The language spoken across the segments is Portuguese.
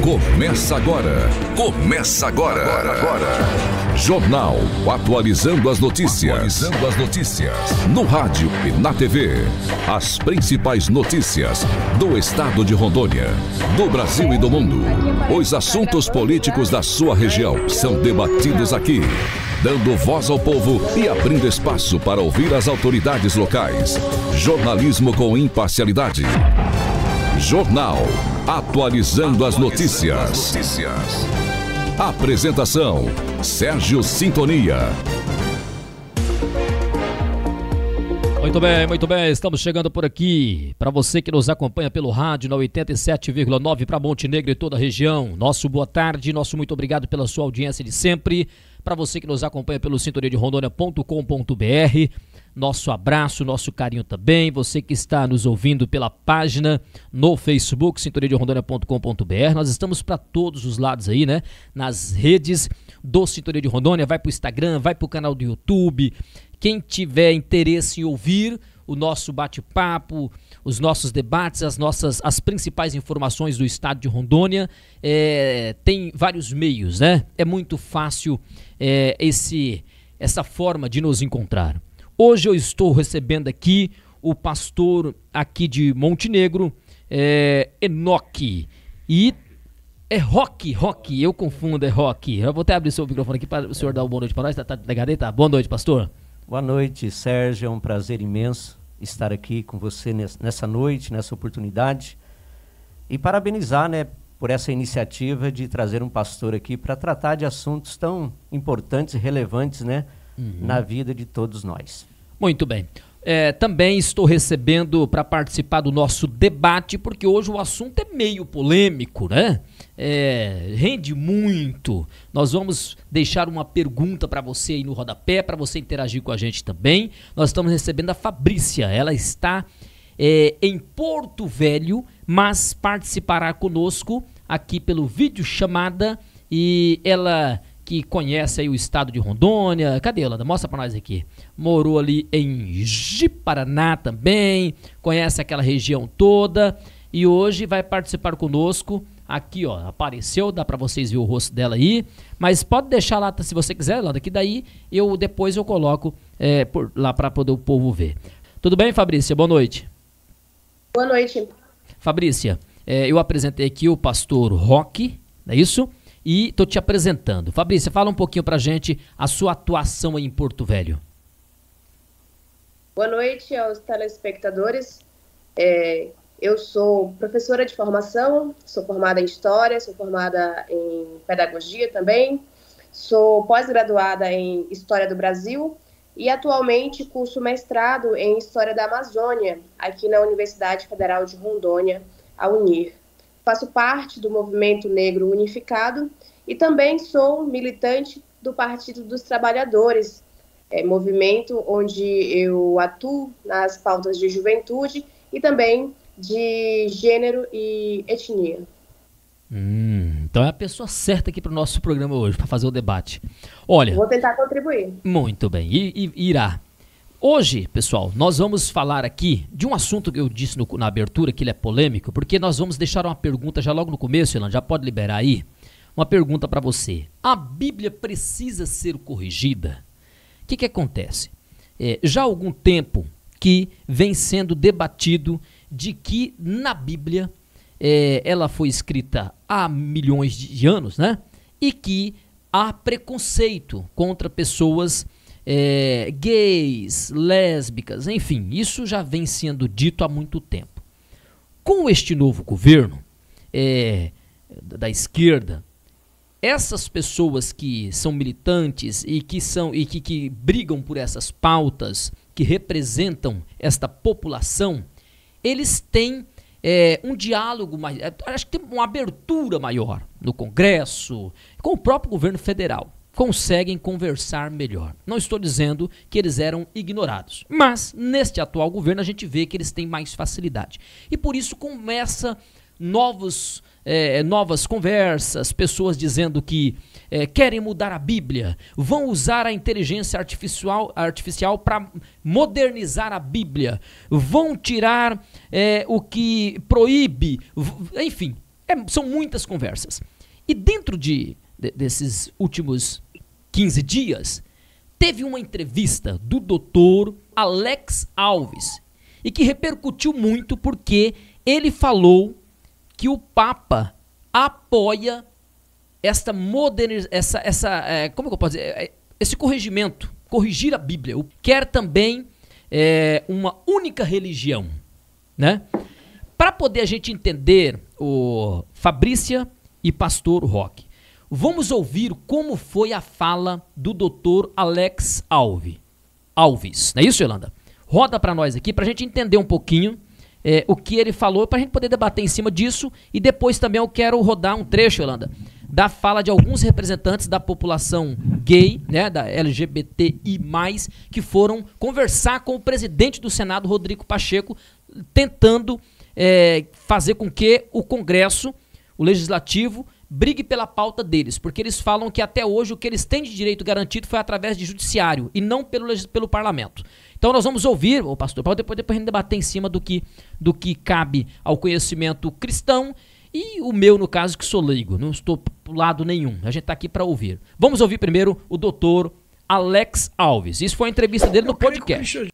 Começa agora. Começa agora. Jornal Atualizando as Notícias. No rádio e na TV. As principais notícias do estado de Rondônia, do Brasil e do mundo. Os assuntos políticos da sua região são debatidos aqui, dando voz ao povo e abrindo espaço para ouvir as autoridades locais. Jornalismo com imparcialidade. Jornal Atualizando as Notícias. Apresentação: Sérgio Sintonia. Muito bem, estamos chegando por aqui. Para você que nos acompanha pelo rádio na 87,9 para Montenegro e toda a região, nosso boa tarde, nosso muito obrigado pela sua audiência de sempre. Para você que nos acompanha pelo sintoniaderondônia.com.br, nosso abraço, nosso carinho também. Você que está nos ouvindo pela página no Facebook, sintoniaderondônia.com.br. Nós estamos para todos os lados aí, né? Nas redes do Sintonia de Rondônia, vai para o Instagram, vai para o canal do YouTube. Quem tiver interesse em ouvir o nosso bate-papo, os nossos debates, as principais informações do estado de Rondônia, tem vários meios, né? É muito fácil essa forma de nos encontrar. Hoje eu estou recebendo aqui o pastor aqui de Montenegro, Enoque, e é Roque, eu confundo, é Roque. Eu vou até abrir seu microfone aqui para o senhor dar uma boa noite para nós, tá ligado aí? Tá? Boa noite, pastor. Boa noite, Sérgio, é um prazer imenso estar aqui com você nessa noite, nessa oportunidade, e parabenizar, né, por essa iniciativa de trazer um pastor aqui para tratar de assuntos tão importantes e relevantes, né, na vida de todos nós. Muito bem. Também estou recebendo para participar do nosso debate, porque hoje o assunto é meio polêmico, né? Rende muito. Nós vamos deixar uma pergunta para você aí no rodapé, para você interagir com a gente também. Nós estamos recebendo a Fabrícia, ela está em Porto Velho, mas participará conosco aqui pelo vídeo chamada, e ela que conhece aí o estado de Rondônia. Cadê ela? Mostra para nós aqui. Morou ali em Ji-Paraná também, conhece aquela região toda e hoje vai participar conosco. Aqui, ó, apareceu, dá para vocês ver o rosto dela aí, mas pode deixar lá se você quiser, Landa, que daí depois eu coloco por lá para poder o povo ver. Tudo bem, Fabrícia? Boa noite. Boa noite. Fabrícia, eu apresentei aqui o pastor Roque, não é isso? E estou te apresentando. Fabrícia, fala um pouquinho pra gente a sua atuação aí em Porto Velho. Boa noite aos telespectadores. Eu sou professora de formação, sou formada em História, sou formada em Pedagogia também, sou pós-graduada em História do Brasil e atualmente curso mestrado em História da Amazônia, aqui na Universidade Federal de Rondônia, a UNIR. Faço parte do Movimento Negro Unificado e também sou militante do Partido dos Trabalhadores, movimento onde eu atuo nas pautas de juventude e também de gênero e etnia. Então é a pessoa certa aqui para o nosso programa hoje, para fazer o debate. Olha, vou tentar contribuir. Muito bem, e irá. Hoje, pessoal, nós vamos falar aqui de um assunto que eu disse na abertura, que ele é polêmico, porque nós vamos deixar uma pergunta já logo no começo, Elan, já pode liberar aí, uma pergunta para você. A Bíblia precisa ser corrigida? O que acontece? Já há algum tempo que vem sendo debatido de que na Bíblia ela foi escrita há milhões de anos, né? E que há preconceito contra pessoas gays, lésbicas, enfim, isso já vem sendo dito há muito tempo. Com este novo governo da esquerda, essas pessoas que são militantes e que brigam por essas pautas, que representam esta população, eles têm um diálogo mais, acho que tem uma abertura maior no Congresso, com o próprio governo federal. Conseguem conversar melhor. Não estou dizendo que eles eram ignorados, mas neste atual governo a gente vê que eles têm mais facilidade. E por isso começa novas conversas, pessoas dizendo que querem mudar a Bíblia, vão usar a inteligência artificial para modernizar a Bíblia, vão tirar o que proíbe, enfim. São muitas conversas. E dentro desses últimos 15 dias, teve uma entrevista do doutor Alex Alves, e que repercutiu muito porque ele falou que o Papa apoia esta como que eu posso dizer, esse corrigir a Bíblia. Quer também uma única religião, né? Para poder a gente entender, o Fabrícia e pastor Roque, vamos ouvir como foi a fala do doutor Alex Alves. Não é isso, Yolanda? Roda para nós aqui, para a gente entender um pouquinho o que ele falou, para a gente poder debater em cima disso. E depois também eu quero rodar um trecho, Yolanda, da fala de alguns representantes da população gay, né, da LGBTI+, que foram conversar com o presidente do Senado, Rodrigo Pacheco, tentando fazer com que o Congresso, o Legislativo, brigue pela pauta deles, porque eles falam que até hoje o que eles têm de direito garantido foi através de judiciário e não pelo parlamento. Então nós vamos ouvir, pastor, para depois a gente debater em cima do que cabe ao conhecimento cristão e o meu, no caso, que sou leigo, não estou pro lado nenhum, a gente está aqui para ouvir. Vamos ouvir primeiro o doutor Alex Alves. Isso foi a entrevista dele no podcast.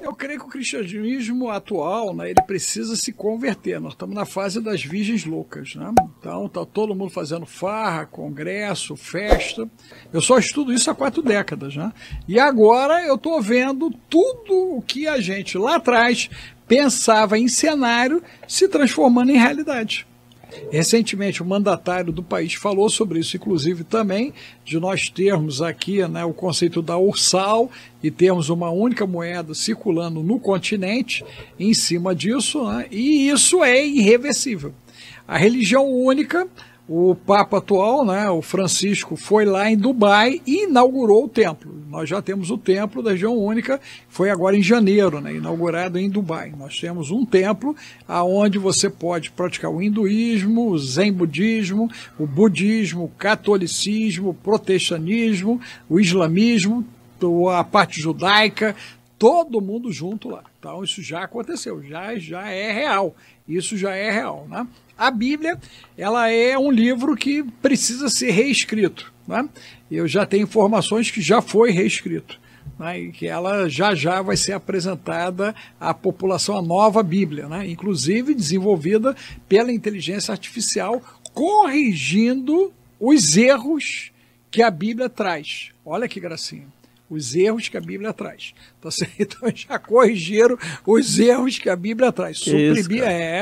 Eu creio que o cristianismo atual, né, ele precisa se converter. Nós estamos na fase das virgens loucas, né? Então está todo mundo fazendo farra, congresso, festa. Eu só estudo isso há 4 décadas, né? E agora eu estou vendo tudo o que a gente lá atrás pensava em cenário se transformando em realidade. Recentemente, o mandatário do país falou sobre isso, inclusive também de nós termos aqui, né, o conceito da ursal e termos uma única moeda circulando no continente em cima disso, né, e isso é irreversível. A religião única, o Papa atual, né, o Francisco, foi lá em Dubai e inaugurou o templo. Nós já temos o templo da religião única, foi agora em janeiro, né, inaugurado em Dubai. Nós temos um templo onde você pode praticar o hinduísmo, o zen budismo, o budismo, o catolicismo, o protestantismo, o islamismo, a parte judaica, todo mundo junto lá. Então isso já aconteceu, já é real. Isso já é real, né? A Bíblia, ela é um livro que precisa ser reescrito, né? Eu já tenho informações que já foi reescrito, né? E que ela já vai ser apresentada à população, a nova Bíblia, né? Inclusive desenvolvida pela inteligência artificial, corrigindo os erros que a Bíblia traz. Olha que gracinha. Os erros que a Bíblia traz. Então já corrigiram os erros que a Bíblia traz.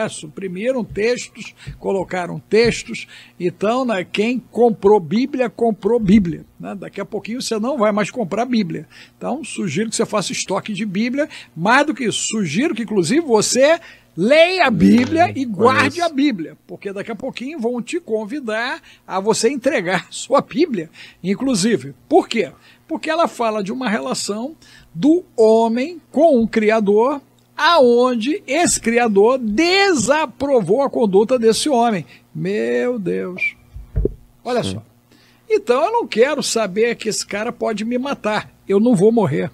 Suprimiram textos, colocaram textos. Então, né, quem comprou Bíblia, comprou Bíblia. Né? Daqui a pouquinho você não vai mais comprar Bíblia. Então, sugiro que você faça estoque de Bíblia. Mais do que isso, sugiro que, inclusive, você leia a Bíblia e guarde a Bíblia, porque daqui a pouquinho vão te convidar a você entregar sua Bíblia, inclusive. Por quê? Porque ela fala de uma relação do homem com um criador, aonde esse criador desaprovou a conduta desse homem. Meu Deus! Olha só. Então eu não quero saber que esse cara pode me matar. Eu não vou morrer.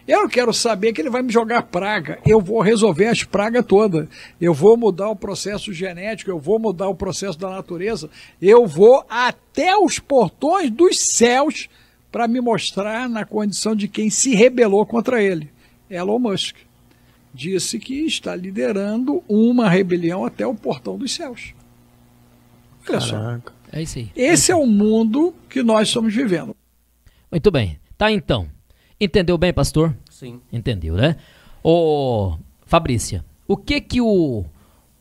Eu não quero saber que ele vai me jogar praga. Eu vou resolver as pragas todas. Eu vou mudar o processo genético, eu vou mudar o processo da natureza. Eu vou até os portões dos céus para me mostrar na condição de quem se rebelou contra ele. Elon Musk disse que está liderando uma rebelião até o portão dos céus. Olha só. É isso aí. Esse é o mundo que nós estamos vivendo. Muito bem. Tá, então. Entendeu bem, pastor? Sim. Entendeu, né? Ô, Fabrícia, o que o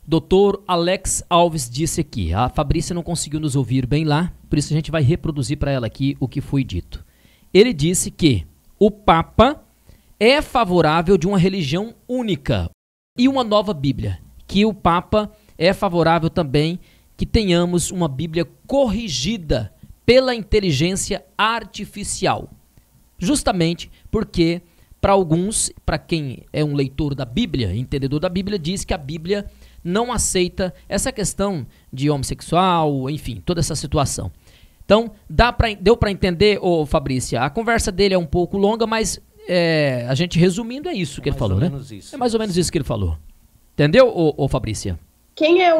doutor Alex Alves disse aqui? A Fabrícia não conseguiu nos ouvir bem lá, por isso a gente vai reproduzir para ela aqui o que foi dito. Ele disse que o Papa é favorável de uma religião única e uma nova Bíblia. Que o Papa é favorável também que tenhamos uma Bíblia corrigida pela inteligência artificial. Justamente porque, para alguns, para quem é um leitor da Bíblia, entendedor da Bíblia, diz que a Bíblia não aceita essa questão de homossexual, enfim, toda essa situação. Então, deu para entender, ô Fabrícia, a conversa dele é um pouco longa, mas a gente resumindo é isso que ele falou, né? É mais ou menos isso que ele falou. Entendeu, ô Fabrícia? Quem é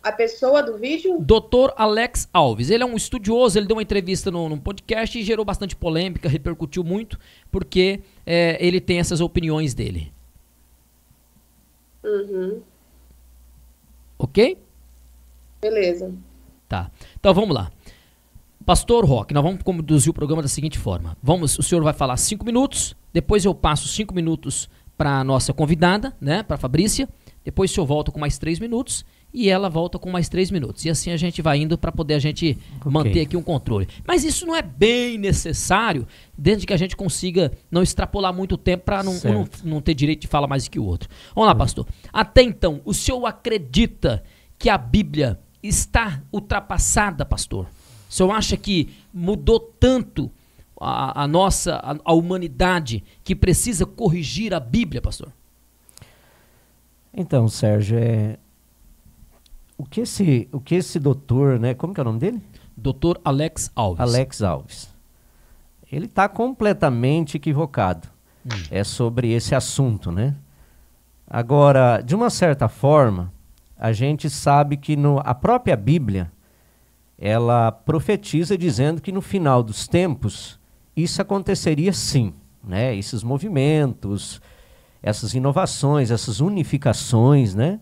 a pessoa do vídeo? Dr. Alex Alves. Ele é um estudioso, ele deu uma entrevista num podcast e gerou bastante polêmica, repercutiu muito, porque ele tem essas opiniões dele. Uhum. Ok? Beleza. Tá. Então vamos lá. Pastor Roque, nós vamos conduzir o programa da seguinte forma. O senhor vai falar 5 minutos, depois eu passo 5 minutos para a nossa convidada, né, para a Fabrícia. Depois o senhor volta com mais 3 minutos e ela volta com mais 3 minutos. E assim a gente vai indo para poder a gente manter aqui um controle. Mas isso não é bem necessário, desde que a gente consiga não extrapolar muito tempo para não ter direito de falar mais que o outro. Vamos lá, pastor. Até então, o senhor acredita que a Bíblia está ultrapassada, pastor? O senhor acha que mudou tanto a humanidade que precisa corrigir a Bíblia, pastor? Então, Sérgio, o que esse doutor, né? Como que é o nome dele? Dr. Alex Alves. Alex Alves. Ele está completamente equivocado sobre esse assunto, né? Agora, de uma certa forma, a gente sabe que a própria Bíblia, ela profetiza dizendo que no final dos tempos isso aconteceria sim, né? Esses movimentos, essas inovações, essas unificações, né?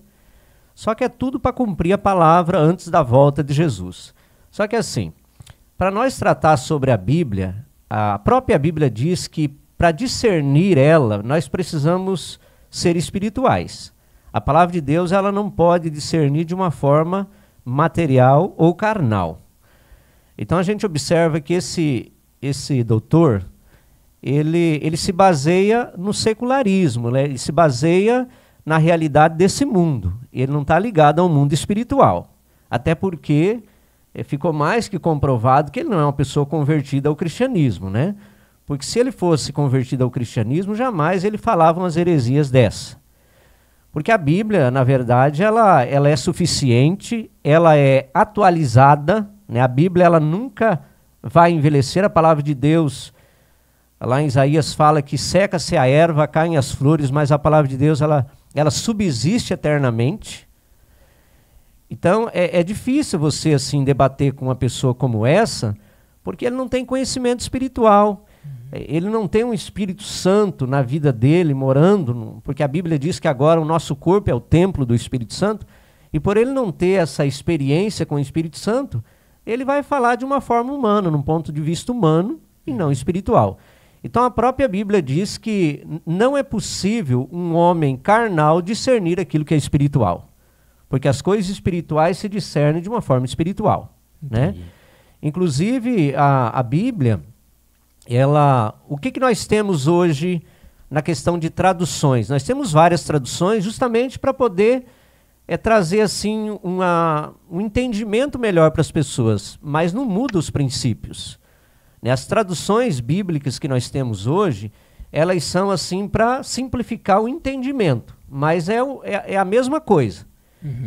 Só que é tudo para cumprir a palavra antes da volta de Jesus. Só que assim, para nós tratar sobre a Bíblia, a própria Bíblia diz que para discernir ela, nós precisamos ser espirituais. A palavra de Deus, ela não pode discernir de uma forma material ou carnal. Então a gente observa que esse doutor, ele se baseia no secularismo, né? Ele se baseia na realidade desse mundo. Ele não está ligado ao mundo espiritual. Até porque ficou mais que comprovado que ele não é uma pessoa convertida ao cristianismo, né? Porque se ele fosse convertido ao cristianismo, jamais ele falava umas heresias dessa. Porque a Bíblia, na verdade, ela é suficiente, ela é atualizada, né? A Bíblia ela nunca vai envelhecer. A palavra de Deus, lá em Isaías fala que seca-se a erva, caem as flores, mas a palavra de Deus ela subsiste eternamente. Então é difícil você assim debater com uma pessoa como essa, porque ele não tem conhecimento espiritual. Ele não tem um Espírito Santo na vida dele, morando, porque a Bíblia diz que agora o nosso corpo é o templo do Espírito Santo, e por ele não ter essa experiência com o Espírito Santo, ele vai falar de uma forma humana, num ponto de vista humano e não espiritual. Então a própria Bíblia diz que não é possível um homem carnal discernir aquilo que é espiritual, porque as coisas espirituais se discernem de uma forma espiritual, né? Inclusive a Bíblia, o que nós temos hoje na questão de traduções? Nós temos várias traduções justamente para poder trazer assim um entendimento melhor para as pessoas, mas não muda os princípios. As traduções bíblicas que nós temos hoje, elas são assim para simplificar o entendimento, mas é a mesma coisa.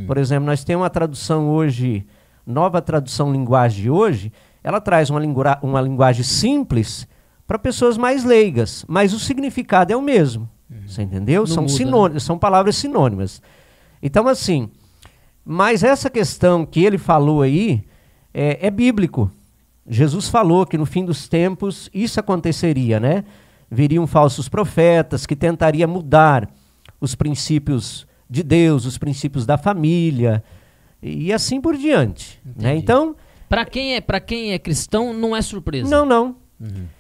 Por exemplo, nós temos uma tradução hoje, nova tradução linguagem de hoje, ela traz uma linguagem simples para pessoas mais leigas, mas o significado é o mesmo. Você entendeu? São sinônimos, são palavras sinônimas. Então, assim, mas essa questão que ele falou aí é bíblico. Jesus falou que no fim dos tempos isso aconteceria, né? Viriam falsos profetas que tentariam mudar os princípios de Deus, os princípios da família e assim por diante, né? Então, para quem é cristão não é surpresa. Não.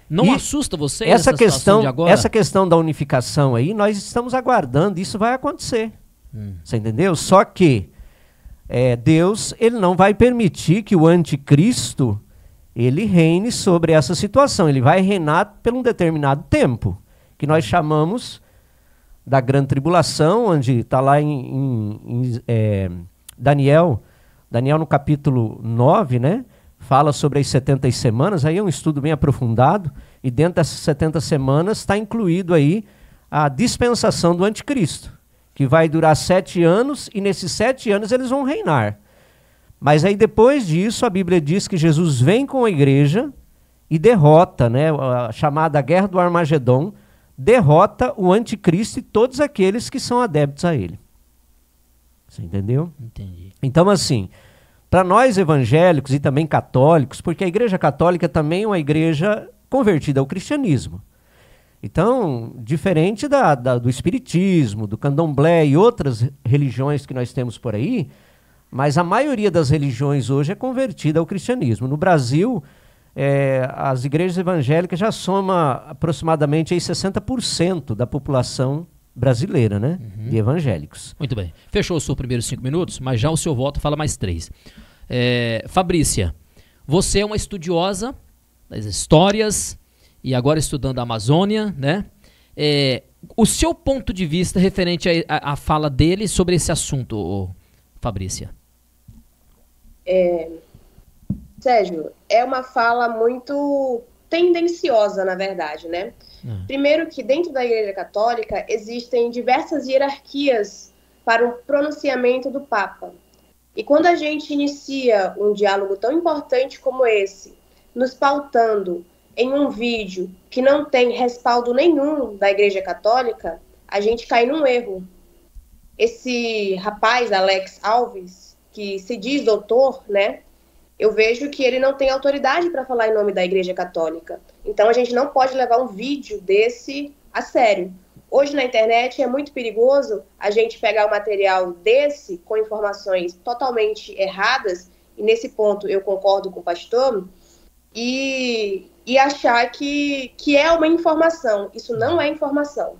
Não assusta você essa questão de agora? Essa questão da unificação aí, nós estamos aguardando, isso vai acontecer. Você entendeu? Só que Deus, ele não vai permitir que o anticristo ele reine sobre essa situação. Ele vai reinar por um determinado tempo, que nós chamamos da grande tribulação, onde está lá em Daniel no capítulo 9, né? Fala sobre as 70 semanas, aí é um estudo bem aprofundado, e dentro dessas 70 semanas está incluído aí a dispensação do anticristo, que vai durar 7 anos, e nesses 7 anos eles vão reinar. Mas aí depois disso, a Bíblia diz que Jesus vem com a igreja e derrota, né, a chamada Guerra do Armagedon, derrota o anticristo e todos aqueles que são adeptos a ele. Você entendeu? Entendi. Então, assim, para nós evangélicos e também católicos, porque a Igreja Católica também é uma igreja convertida ao cristianismo. Então, diferente do espiritismo, do candomblé e outras religiões que nós temos por aí, mas a maioria das religiões hoje é convertida ao cristianismo. No Brasil, as igrejas evangélicas já somam aproximadamente aí 60% da população brasileira, né? De evangélicos. Muito bem. Fechou os seus primeiros 5 minutos, mas já o seu voto fala mais 3. Fabrícia, você é uma estudiosa das histórias e agora estudando a Amazônia, né? O seu ponto de vista referente à fala dele sobre esse assunto, Fabrícia? Sérgio, é uma fala muito tendenciosa, na verdade, né? Primeiro que dentro da Igreja Católica existem diversas hierarquias para o pronunciamento do Papa. E quando a gente inicia um diálogo tão importante como esse, nos pautando em um vídeo que não tem respaldo nenhum da Igreja Católica, a gente cai num erro. Esse rapaz, Alex Alves, que se diz doutor, né? Eu vejo que ele não tem autoridade para falar em nome da Igreja Católica. Então a gente não pode levar um vídeo desse a sério. Hoje na internet é muito perigoso a gente pegar um material desse com informações totalmente erradas, e nesse ponto eu concordo com o pastor, e achar que é uma informação. Isso não é informação.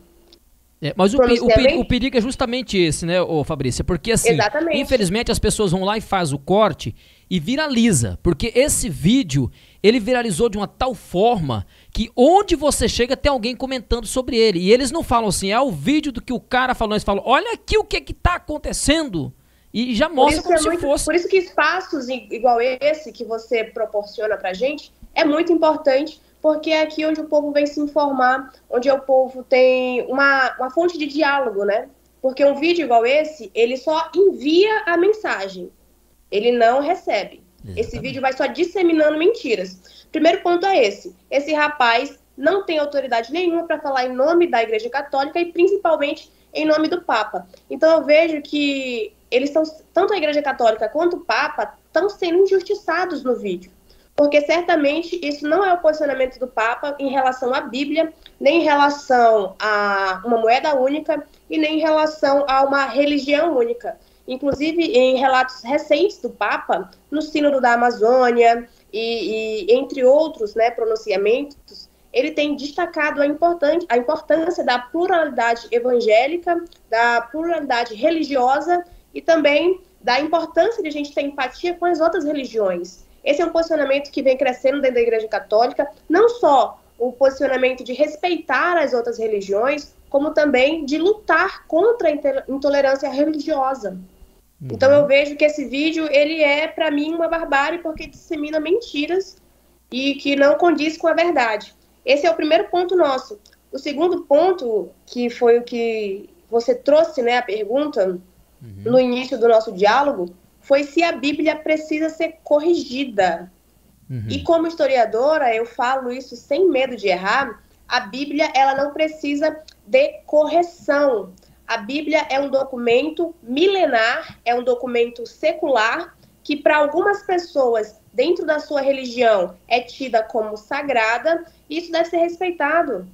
Mas o perigo é justamente esse, né, Fabrícia? Porque assim, exatamente, infelizmente as pessoas vão lá e fazem o corte e viraliza. Porque esse vídeo, ele viralizou de uma tal forma que onde você chega tem alguém comentando sobre ele. E eles não falam assim, o vídeo do que o cara falou. Eles falam, olha aqui o que está acontecendo. E já mostra como se fosse. Por isso que espaços igual esse que você proporciona pra gente é muito importante, porque é aqui onde o povo vem se informar, onde o povo tem uma fonte de diálogo, né? Porque um vídeo igual esse, ele só envia a mensagem, ele não recebe. Exatamente. Esse vídeo vai só disseminando mentiras. Primeiro ponto é esse. Esse rapaz não tem autoridade nenhuma para falar em nome da Igreja Católica e principalmente em nome do Papa. Então eu vejo que eles estão, tanto a Igreja Católica quanto o Papa, estão sendo injustiçados no vídeo. Porque certamente isso não é o posicionamento do Papa em relação à Bíblia, nem em relação a uma moeda única e nem em relação a uma religião única. Inclusive, em relatos recentes do Papa, no Sínodo da Amazônia e entre outros, né, pronunciamentos, ele tem destacado a importância da pluralidade evangélica, da pluralidade religiosa e também da importância de a gente ter empatia com as outras religiões. Esse é um posicionamento que vem crescendo dentro da Igreja Católica, não só o posicionamento de respeitar as outras religiões, como também de lutar contra a intolerância religiosa. Então eu vejo que esse vídeo, ele é, para mim, uma barbárie, porque dissemina mentiras e que não condiz com a verdade. Esse é o primeiro ponto nosso. O segundo ponto, que foi o que você trouxe, né, a pergunta no início do nosso diálogo, foi se a Bíblia precisa ser corrigida. E como historiadora, eu falo isso sem medo de errar, a Bíblia, ela não precisa de correção. A Bíblia é um documento milenar, é um documento secular, que para algumas pessoas, dentro da sua religião, é tida como sagrada, e isso deve ser respeitado.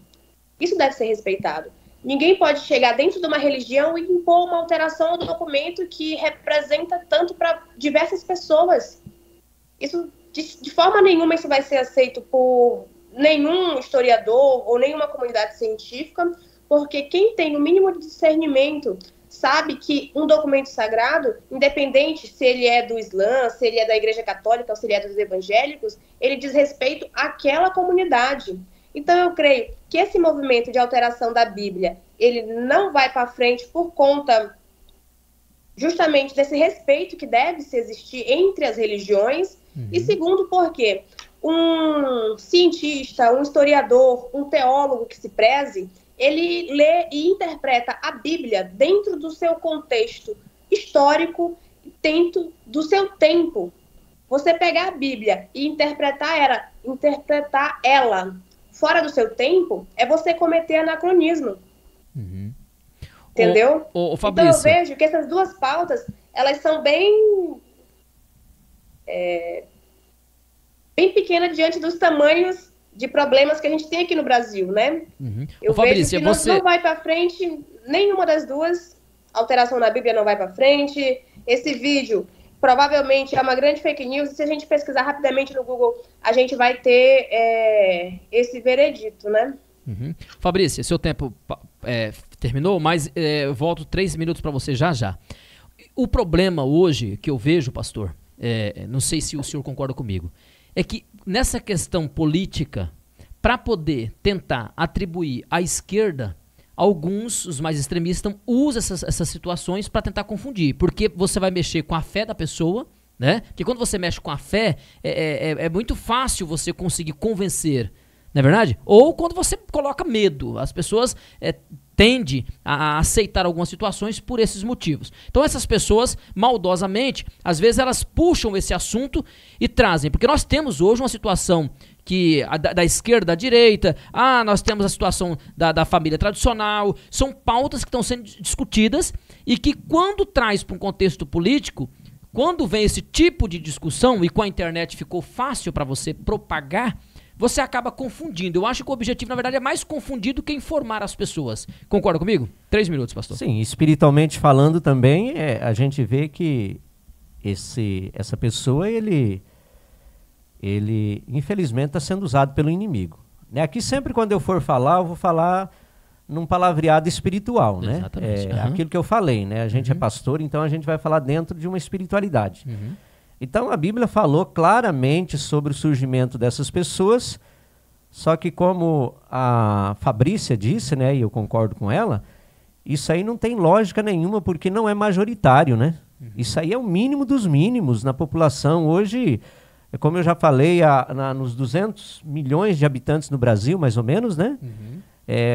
Isso deve ser respeitado. Ninguém pode chegar dentro de uma religião e impor uma alteração ao documento que representa tanto para diversas pessoas. Isso, de forma nenhuma, isso vai ser aceito por nenhum historiador ou nenhuma comunidade científica, porque quem tem o mínimo de discernimento sabe que um documento sagrado, independente se ele é do Islã, se ele é da Igreja Católica ou se ele é dos evangélicos, ele diz respeito àquela comunidade. Então eu creio que esse movimento de alteração da Bíblia, ele não vai para frente por conta justamente desse respeito que deve se existir entre as religiões, e segundo porque um cientista, um historiador, um teólogo que se preze, ele lê e interpreta a Bíblia dentro do seu contexto histórico, dentro do seu tempo. Você pegar a Bíblia e interpretar ela fora do seu tempo, é você cometer anacronismo. Entendeu? Fabrício. Então eu vejo que essas duas pautas, elas são bem pequenas diante dos tamanhos de problemas que a gente tem aqui no Brasil, né? Uhum. Eu Fabrício, vejo que não vai para frente, nenhuma das duas, alteração na Bíblia não vai para frente, esse vídeo provavelmente é uma grande fake news, e se a gente pesquisar rapidamente no Google, a gente vai ter esse veredito, né? Uhum. Fabrício, seu tempo terminou, mas eu volto 3 minutos para você já. O problema hoje que eu vejo, pastor, não sei se o senhor concorda comigo, é que nessa questão política, para poder tentar atribuir à esquerda, alguns, os mais extremistas, usam essas situações para tentar confundir, porque você vai mexer com a fé da pessoa, né? Porque quando você mexe com a fé, é muito fácil você conseguir convencer, não é verdade? Ou quando você coloca medo, as pessoas tendem a aceitar algumas situações por esses motivos. Então essas pessoas, maldosamente, às vezes elas puxam esse assunto e trazem, porque nós temos hoje uma situação que da esquerda, da direita, nós temos a situação da família tradicional, são pautas que estão sendo discutidas e que quando traz para um contexto político, quando vem esse tipo de discussão e com a internet ficou fácil para você propagar, você acaba confundindo. Eu acho que o objetivo, na verdade, é mais confundir do que informar as pessoas. Concorda comigo? 3 minutos, pastor. Sim, espiritualmente falando também, a gente vê que essa pessoa, ele infelizmente está sendo usado pelo inimigo. Né? Aqui sempre quando eu for falar, eu vou falar num palavreado espiritual. Né? Exatamente. Aquilo que eu falei, né? A gente é pastor, então a gente vai falar dentro de uma espiritualidade. Então a Bíblia falou claramente sobre o surgimento dessas pessoas, só que como a Fabrícia disse, né, e eu concordo com ela, isso aí não tem lógica nenhuma, porque não é majoritário, né? Isso aí é o mínimo dos mínimos na população. Hoje, como eu já falei, nos 200 milhões de habitantes no Brasil, mais ou menos, né?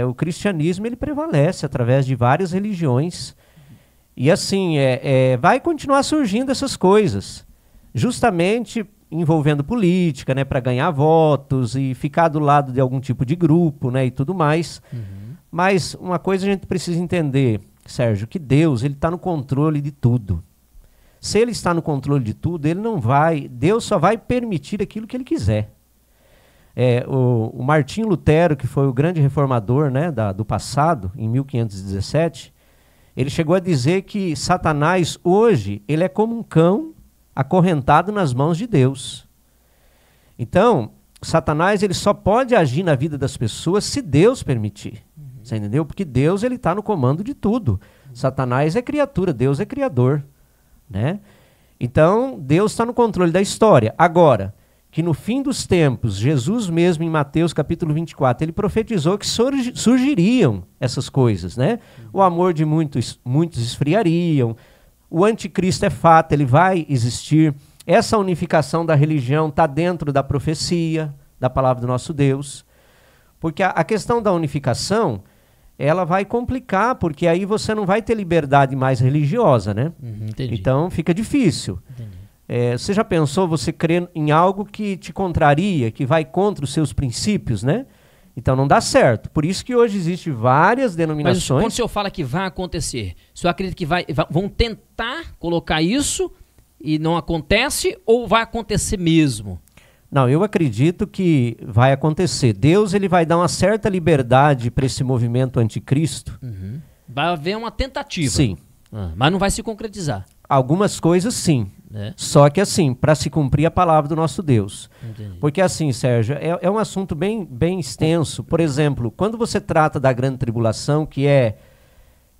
O cristianismo ele prevalece através de várias religiões. E assim, vai continuar surgindo essas coisas. Justamente envolvendo política, né, para ganhar votos e ficar do lado de algum tipo de grupo, né, e tudo mais. Mas uma coisa a gente precisa entender, Sérgio, que Deus ele está no controle de tudo. Se ele está no controle de tudo, Deus só vai permitir aquilo que ele quiser. O Martinho Lutero, que foi o grande reformador, né, do passado, em 1517, ele chegou a dizer que Satanás hoje ele é como um cão acorrentado nas mãos de Deus. Então, Satanás ele só pode agir na vida das pessoas se Deus permitir. Você entendeu? Porque Deus ele está no comando de tudo. Satanás é criatura, Deus é criador. Né? Então, Deus está no controle da história. Agora, que no fim dos tempos, Jesus mesmo em Mateus capítulo 24, ele profetizou que surgiriam essas coisas. Né? O amor de muitos esfriariam. O anticristo é fato, ele vai existir. Essa unificação da religião está dentro da profecia, da palavra do nosso Deus. Porque a questão da unificação, ela vai complicar, porque aí você não vai ter liberdade mais religiosa, né? Então fica difícil. Você já pensou você crer em algo que te contraria, que vai contra os seus princípios, né? Então não dá certo. Por isso que hoje existem várias denominações. Mas quando o senhor fala que vai acontecer, o senhor acredita que vão tentar colocar isso e não acontece, ou vai acontecer mesmo? Não, eu acredito que vai acontecer. Deus ele vai dar uma certa liberdade para esse movimento anticristo. Vai haver uma tentativa. Sim. Mas não vai se concretizar. Algumas coisas sim. Só que assim, para se cumprir a palavra do nosso Deus. Entendi. Porque assim, Sérgio, é um assunto bem extenso. Por exemplo, quando você trata da grande tribulação, que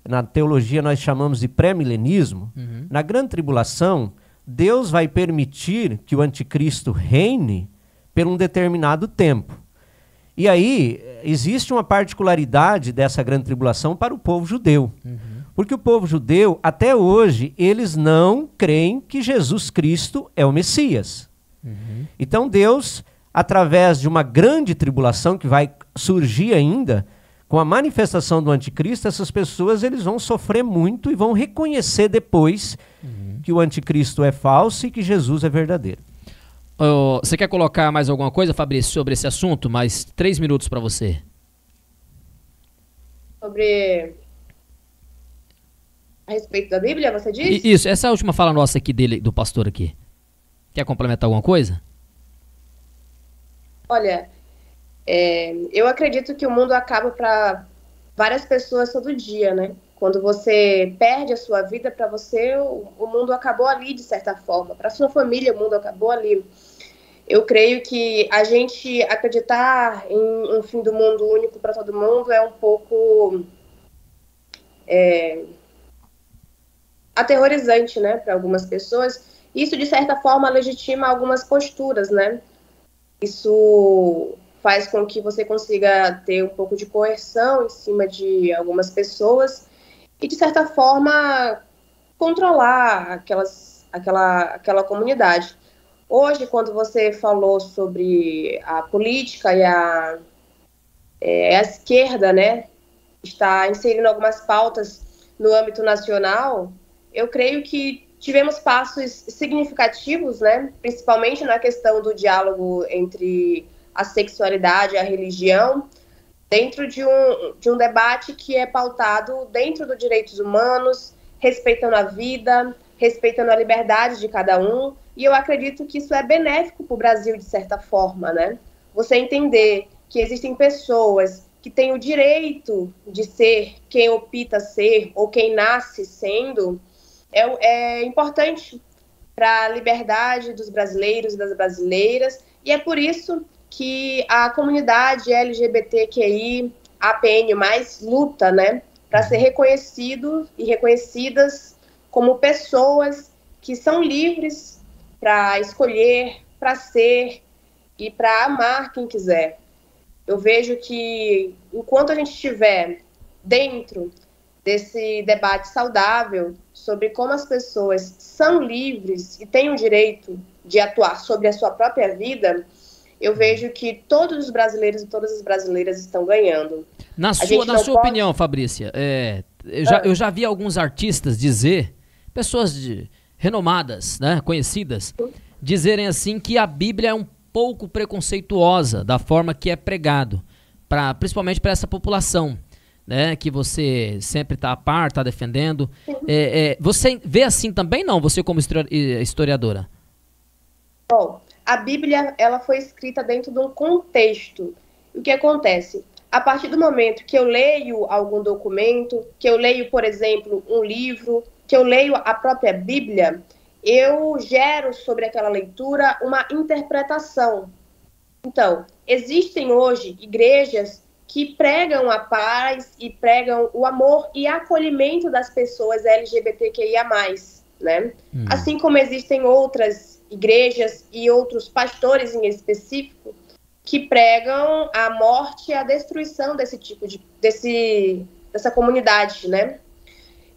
na teologia nós chamamos de pré-milenismo, na grande tribulação, Deus vai permitir que o anticristo reine por um determinado tempo. E aí, existe uma particularidade dessa grande tribulação para o povo judeu. Porque o povo judeu, até hoje, eles não creem que Jesus Cristo é o Messias. Então Deus, através de uma grande tribulação que vai surgir ainda, com a manifestação do anticristo, essas pessoas eles vão sofrer muito e vão reconhecer depois que o anticristo é falso e que Jesus é verdadeiro. Você quer colocar mais alguma coisa, Fabrício, sobre esse assunto? Mais 3 minutos para você. Sobre A respeito da Bíblia, você diz? Isso, essa é a última fala nossa aqui dele, do pastor aqui. Quer complementar alguma coisa? Olha, eu acredito que o mundo acaba para várias pessoas todo dia, né? Quando você perde a sua vida, para você, o mundo acabou ali, de certa forma. Para sua família, o mundo acabou ali. Eu creio que a gente acreditar em um fim do mundo único para todo mundo é um pouco aterrorizante, né, para algumas pessoas. Isso, de certa forma, legitima algumas posturas, né? Isso faz com que você consiga ter um pouco de coerção em cima de algumas pessoas e, de certa forma, controlar aquela comunidade. Hoje, quando você falou sobre a política e a esquerda, né, está inserindo algumas pautas no âmbito nacional, eu creio que tivemos passos significativos, né, principalmente na questão do diálogo entre a sexualidade e a religião, dentro de um debate que é pautado dentro dos direitos humanos, respeitando a vida, respeitando a liberdade de cada um, e eu acredito que isso é benéfico para o Brasil, de certa forma, né? Você entender que existem pessoas que têm o direito de ser quem opta ser ou quem nasce sendo, é importante para a liberdade dos brasileiros e das brasileiras, e é por isso que a comunidade LGBTQI, APN+, luta, né, para ser reconhecido e reconhecidas como pessoas que são livres para escolher, para ser e para amar quem quiser. Eu vejo que enquanto a gente estiver dentro desse debate saudável sobre como as pessoas são livres e têm o direito de atuar sobre a sua própria vida, eu vejo que todos os brasileiros e todas as brasileiras estão ganhando. Na sua opinião, Fabrícia, eu já vi alguns artistas dizer, pessoas renomadas, né, conhecidas, dizerem assim que a Bíblia é um pouco preconceituosa da forma que é pregado, principalmente para essa população, né, que você sempre está a par, está defendendo. Você vê assim também, não? Você como historiadora? Bom, a Bíblia, ela foi escrita dentro de um contexto. O que acontece? A partir do momento que eu leio algum documento, que eu leio, por exemplo, um livro, que eu leio a própria Bíblia, eu gero sobre aquela leitura uma interpretação. Então, existem hoje igrejas que pregam a paz e pregam o amor e acolhimento das pessoas LGBTQIA+, né? Assim como existem outras igrejas e outros pastores em específico que pregam a morte e a destruição desse tipo dessa comunidade, né?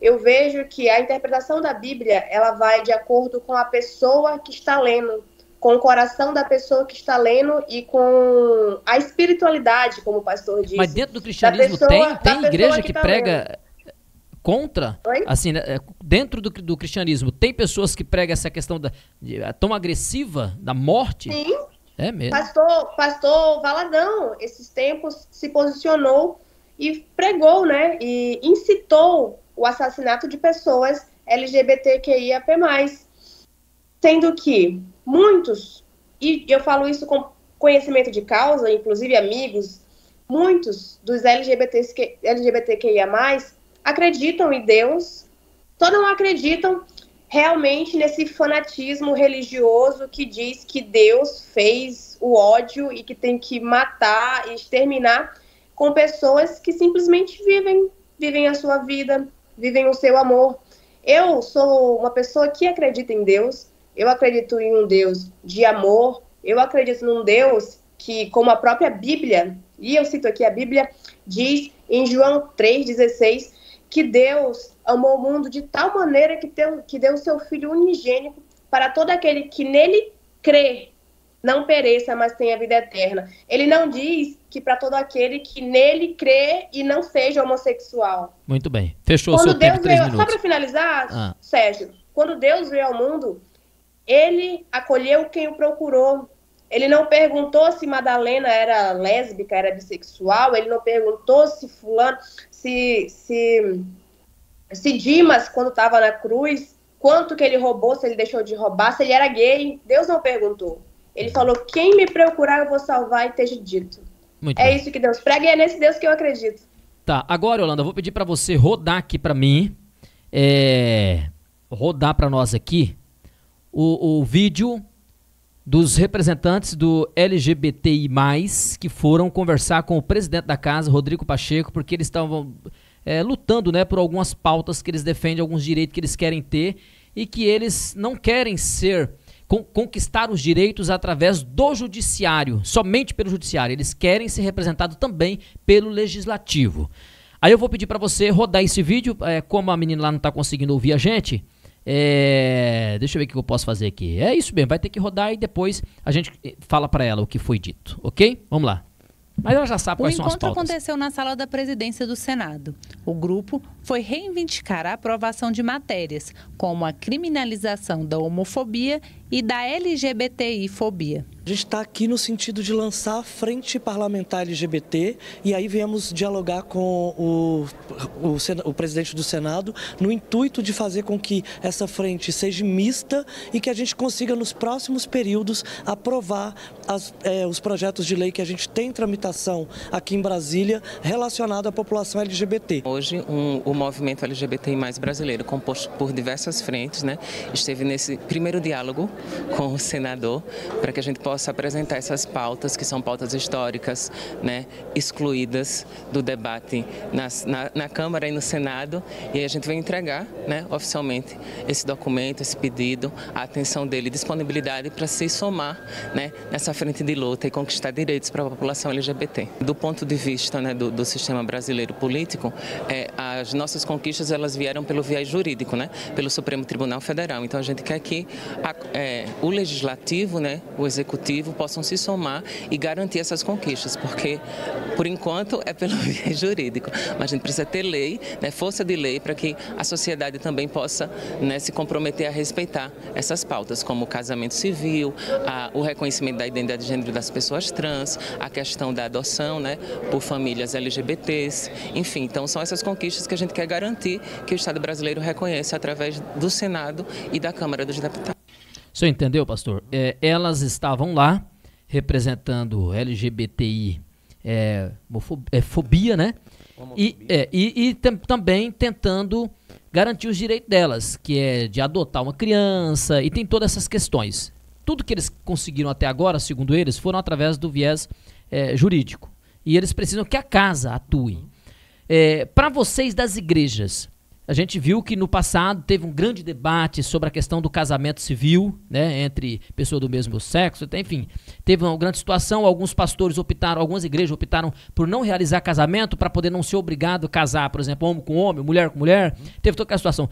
Eu vejo que a interpretação da Bíblia, ela vai de acordo com a pessoa que está lendo, com o coração da pessoa que está lendo e com a espiritualidade, como o pastor disse. Mas dentro do cristianismo tem igreja que prega contra? Oi? Assim, dentro do cristianismo, tem pessoas que pregam essa questão tão agressiva da morte? Sim. É mesmo. Pastor Valadão, esses tempos, se posicionou e pregou, né? E incitou o assassinato de pessoas LGBTQIAP+. Sendo que muitos, e eu falo isso com conhecimento de causa, inclusive amigos, muitos dos LGBTQIA+, acreditam em Deus, só não acreditam realmente nesse fanatismo religioso que diz que Deus fez o ódio e que tem que matar e exterminar com pessoas que simplesmente vivem a sua vida, vivem o seu amor. Eu sou uma pessoa que acredita em Deus, eu acredito em um Deus de amor, eu acredito num Deus que, como a própria Bíblia, e eu cito aqui a Bíblia, diz em João 3,16, que Deus amou o mundo de tal maneira que deu o seu Filho unigênito para todo aquele que nele crê, não pereça, mas tenha vida eterna. Ele não diz que para todo aquele que nele crê e não seja homossexual. Muito bem. Fechou o seu tempo, 3 minutos. Só para finalizar, Sérgio, quando Deus veio ao mundo, ele acolheu quem o procurou. Ele não perguntou se Madalena era lésbica, era bissexual, ele não perguntou se fulano, se Se Dimas, quando estava na cruz, quanto que ele roubou, se ele deixou de roubar, se ele era gay, Deus não perguntou. Ele falou, quem me procurar eu vou salvar e esteja dito. Muito é bem. isso que Deus prega e é nesse Deus que eu acredito. Tá, agora, Yolanda, eu vou pedir para você rodar aqui para mim, rodar para nós aqui o vídeo dos representantes do LGBTI+, que foram conversar com o presidente da casa, Rodrigo Pacheco, porque eles estavam lutando, né, por algumas pautas que eles defendem, alguns direitos que eles querem ter e que eles não querem conquistar os direitos através do judiciário, somente pelo judiciário. Eles querem ser representados também pelo legislativo. Aí eu vou pedir para você rodar esse vídeo, como a menina lá não está conseguindo ouvir a gente, deixa eu ver o que eu posso fazer aqui. É isso mesmo, vai ter que rodar e depois a gente fala para ela o que foi dito, ok? Vamos lá. Mas ela já sabe quais são as pautas. O encontro aconteceu na sala da presidência do Senado. O grupo foi reivindicar a aprovação de matérias, como a criminalização da homofobia e da LGBTI-fobia. A gente está aqui no sentido de lançar a Frente Parlamentar LGBT e aí viemos dialogar com o presidente do Senado no intuito de fazer com que essa frente seja mista e que a gente consiga nos próximos períodos aprovar os projetos de lei que a gente tem em tramitação aqui em Brasília relacionado à população LGBT. Hoje o movimento LGBTI+ brasileiro, composto por diversas frentes, né, esteve nesse primeiro diálogo com o senador para que a gente possa apresentar essas pautas, que são pautas históricas, né, excluídas do debate na Câmara e no Senado, e aí a gente vai entregar, né, oficialmente esse documento, esse pedido, a atenção dele e disponibilidade para se somar, né, nessa frente de luta e conquistar direitos para a população LGBT. Do ponto de vista, né, do sistema brasileiro político, as nossas conquistas elas vieram pelo viés jurídico, né, pelo Supremo Tribunal Federal. Então a gente quer que o legislativo, né, o executivo possam se somar e garantir essas conquistas, porque por enquanto é pelo viés jurídico, mas a gente precisa ter lei, né, força de lei para que a sociedade também possa, né, se comprometer a respeitar essas pautas, como o casamento civil, o reconhecimento da identidade de gênero das pessoas trans, a questão da adoção, né, por famílias LGBTs, enfim, então são essas conquistas que a gente quer garantir que o Estado brasileiro reconheça através do Senado e da Câmara dos Deputados. O senhor entendeu, pastor? Elas estavam lá representando LGBTI fobia, né? E também tentando garantir os direitos delas, que é de adotar uma criança, e tem todas essas questões. Tudo que eles conseguiram até agora, segundo eles, foram através do viés jurídico. E eles precisam que a casa atue. Para vocês das igrejas, a gente viu que no passado teve um grande debate sobre a questão do casamento civil, né, entre pessoas do mesmo sexo, enfim, teve uma grande situação, alguns pastores algumas igrejas optaram por não realizar casamento para poder não ser obrigado a casar, por exemplo, homem com homem, mulher com mulher, teve toda aquela situação.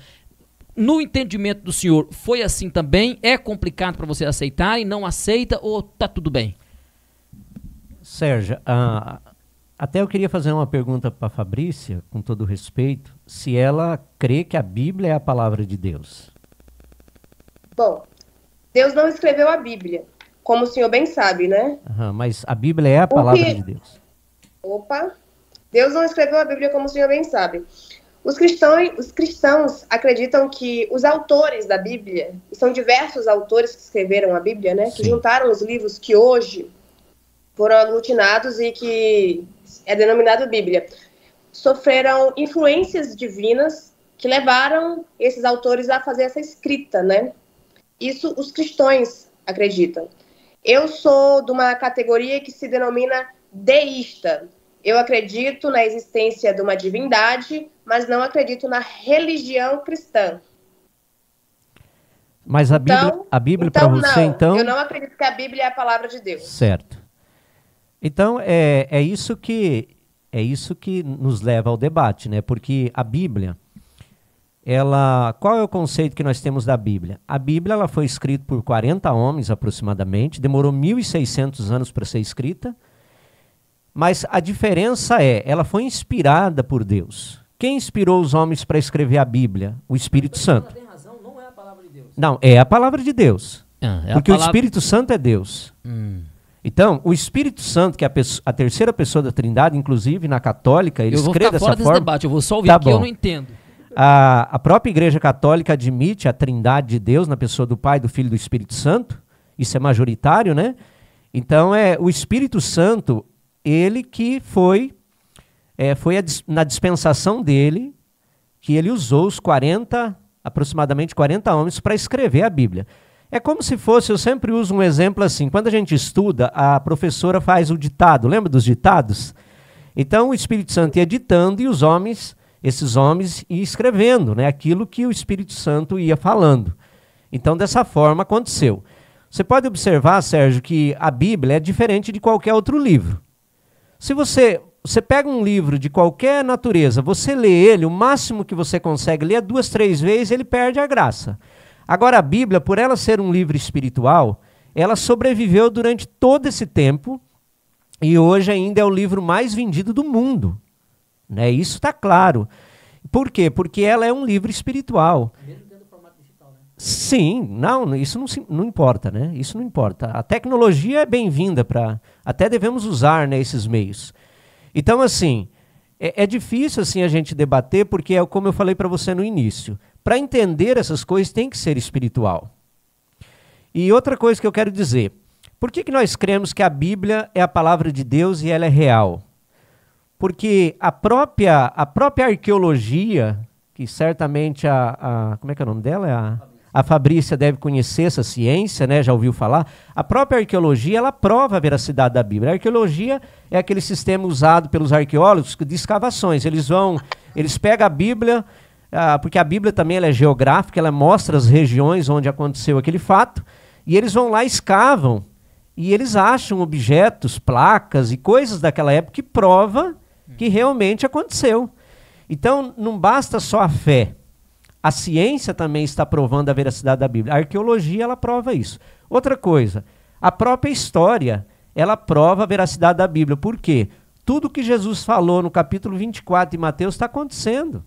No entendimento do senhor, foi assim também? É complicado para você aceitar e não aceita ou tá tudo bem? Sérgio, até eu queria fazer uma pergunta para a Fabrícia, com todo respeito, se ela crê que a Bíblia é a palavra de Deus. Bom, Deus não escreveu a Bíblia, como o senhor bem sabe, né? Mas a Bíblia é a palavra de Deus. Deus não escreveu a Bíblia, como o senhor bem sabe. Os cristãos acreditam que os autores da Bíblia, e são diversos autores que escreveram a Bíblia, né? Que juntaram os livros que hoje foram aglutinados e que é denominado Bíblia, sofreram influências divinas que levaram esses autores a fazer essa escrita, né? Isso os cristãos acreditam. Eu sou de uma categoria que se denomina deísta. Eu acredito na existência de uma divindade, mas não acredito na religião cristã. Mas a Bíblia para você, então... Eu não acredito que a Bíblia é a palavra de Deus. Certo. Então, é isso que nos leva ao debate, né? Porque a Bíblia, qual é o conceito que nós temos da Bíblia? A Bíblia ela foi escrita por 40 homens aproximadamente, demorou 1.600 anos para ser escrita, mas a diferença ela foi inspirada por Deus. Quem inspirou os homens para escrever a Bíblia? O Espírito Santo. Tem razão, não é a palavra de Deus. Não, é a palavra de Deus. Porque o Espírito Santo é Deus. Então, o Espírito Santo, que é a terceira pessoa da Trindade, inclusive na católica, ele escreve dessa forma. Eu vou ficar fora desse debate, eu vou só ouvir aqui, eu não entendo. A própria Igreja Católica admite a trindade de Deus na pessoa do Pai, do Filho e do Espírito Santo. Isso é majoritário, né? Então, o Espírito Santo, ele que foi na dispensação dele, que ele usou os aproximadamente 40 homens para escrever a Bíblia. É como se fosse, eu sempre uso um exemplo assim, quando a gente estuda, a professora faz o ditado, lembra dos ditados? Então o Espírito Santo ia ditando e esses homens iam escrevendo, né, aquilo que o Espírito Santo ia falando. Então dessa forma aconteceu. Você pode observar, Sérgio, que a Bíblia é diferente de qualquer outro livro. Se você pega um livro de qualquer natureza, você lê ele, o máximo que você consegue ler 2, 3 vezes, ele perde a graça. Agora a Bíblia, por ela ser um livro espiritual, ela sobreviveu durante todo esse tempo e hoje ainda é o livro mais vendido do mundo. Né? Isso está claro. Por quê? Porque ela é um livro espiritual. Mesmo tendo formato digital, né? Sim, não, isso não importa, né? Isso não importa. A tecnologia é bem-vinda até devemos usar, né, esses meios. Então, assim, é difícil assim, a gente debater, porque é como eu falei para você no início. Para entender essas coisas tem que ser espiritual. E outra coisa que eu quero dizer, por que nós cremos que a Bíblia é a palavra de Deus e ela é real? Porque a própria arqueologia, que certamente como é que é o nome dela? A Fabrícia deve conhecer essa ciência, né? Já ouviu falar. A própria arqueologia, ela prova a veracidade da Bíblia. A arqueologia é aquele sistema usado pelos arqueólogos de escavações. Eles pegam a Bíblia, porque a Bíblia também ela é geográfica, ela mostra as regiões onde aconteceu aquele fato, e eles vão lá, escavam, e eles acham objetos, placas e coisas daquela época que prova que realmente aconteceu. Então, não basta só a fé. A ciência também está provando a veracidade da Bíblia. A arqueologia, ela prova isso. Outra coisa, a própria história, ela prova a veracidade da Bíblia. Por quê? Tudo que Jesus falou no capítulo 24 de Mateus está acontecendo.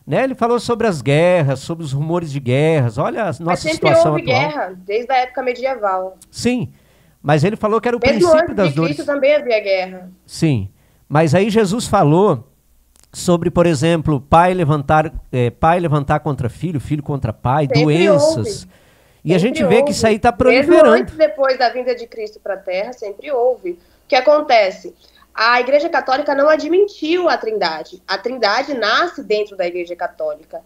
Né? Ele falou sobre as guerras, sobre os rumores de guerras. Olha a nossa situação atual. Mas sempre houve guerra, desde a época medieval. Sim, mas ele falou que era o princípio das dores. Mesmo antes de Cristo também havia guerra. Sim, mas aí Jesus falou sobre, por exemplo, pai levantar contra filho, filho contra pai, sempre doenças. E a gente vê que isso aí está proliferando. Mesmo antes, depois da vinda de Cristo para a Terra, sempre houve. O que acontece? A Igreja Católica não admitiu a Trindade. A Trindade nasce dentro da Igreja Católica.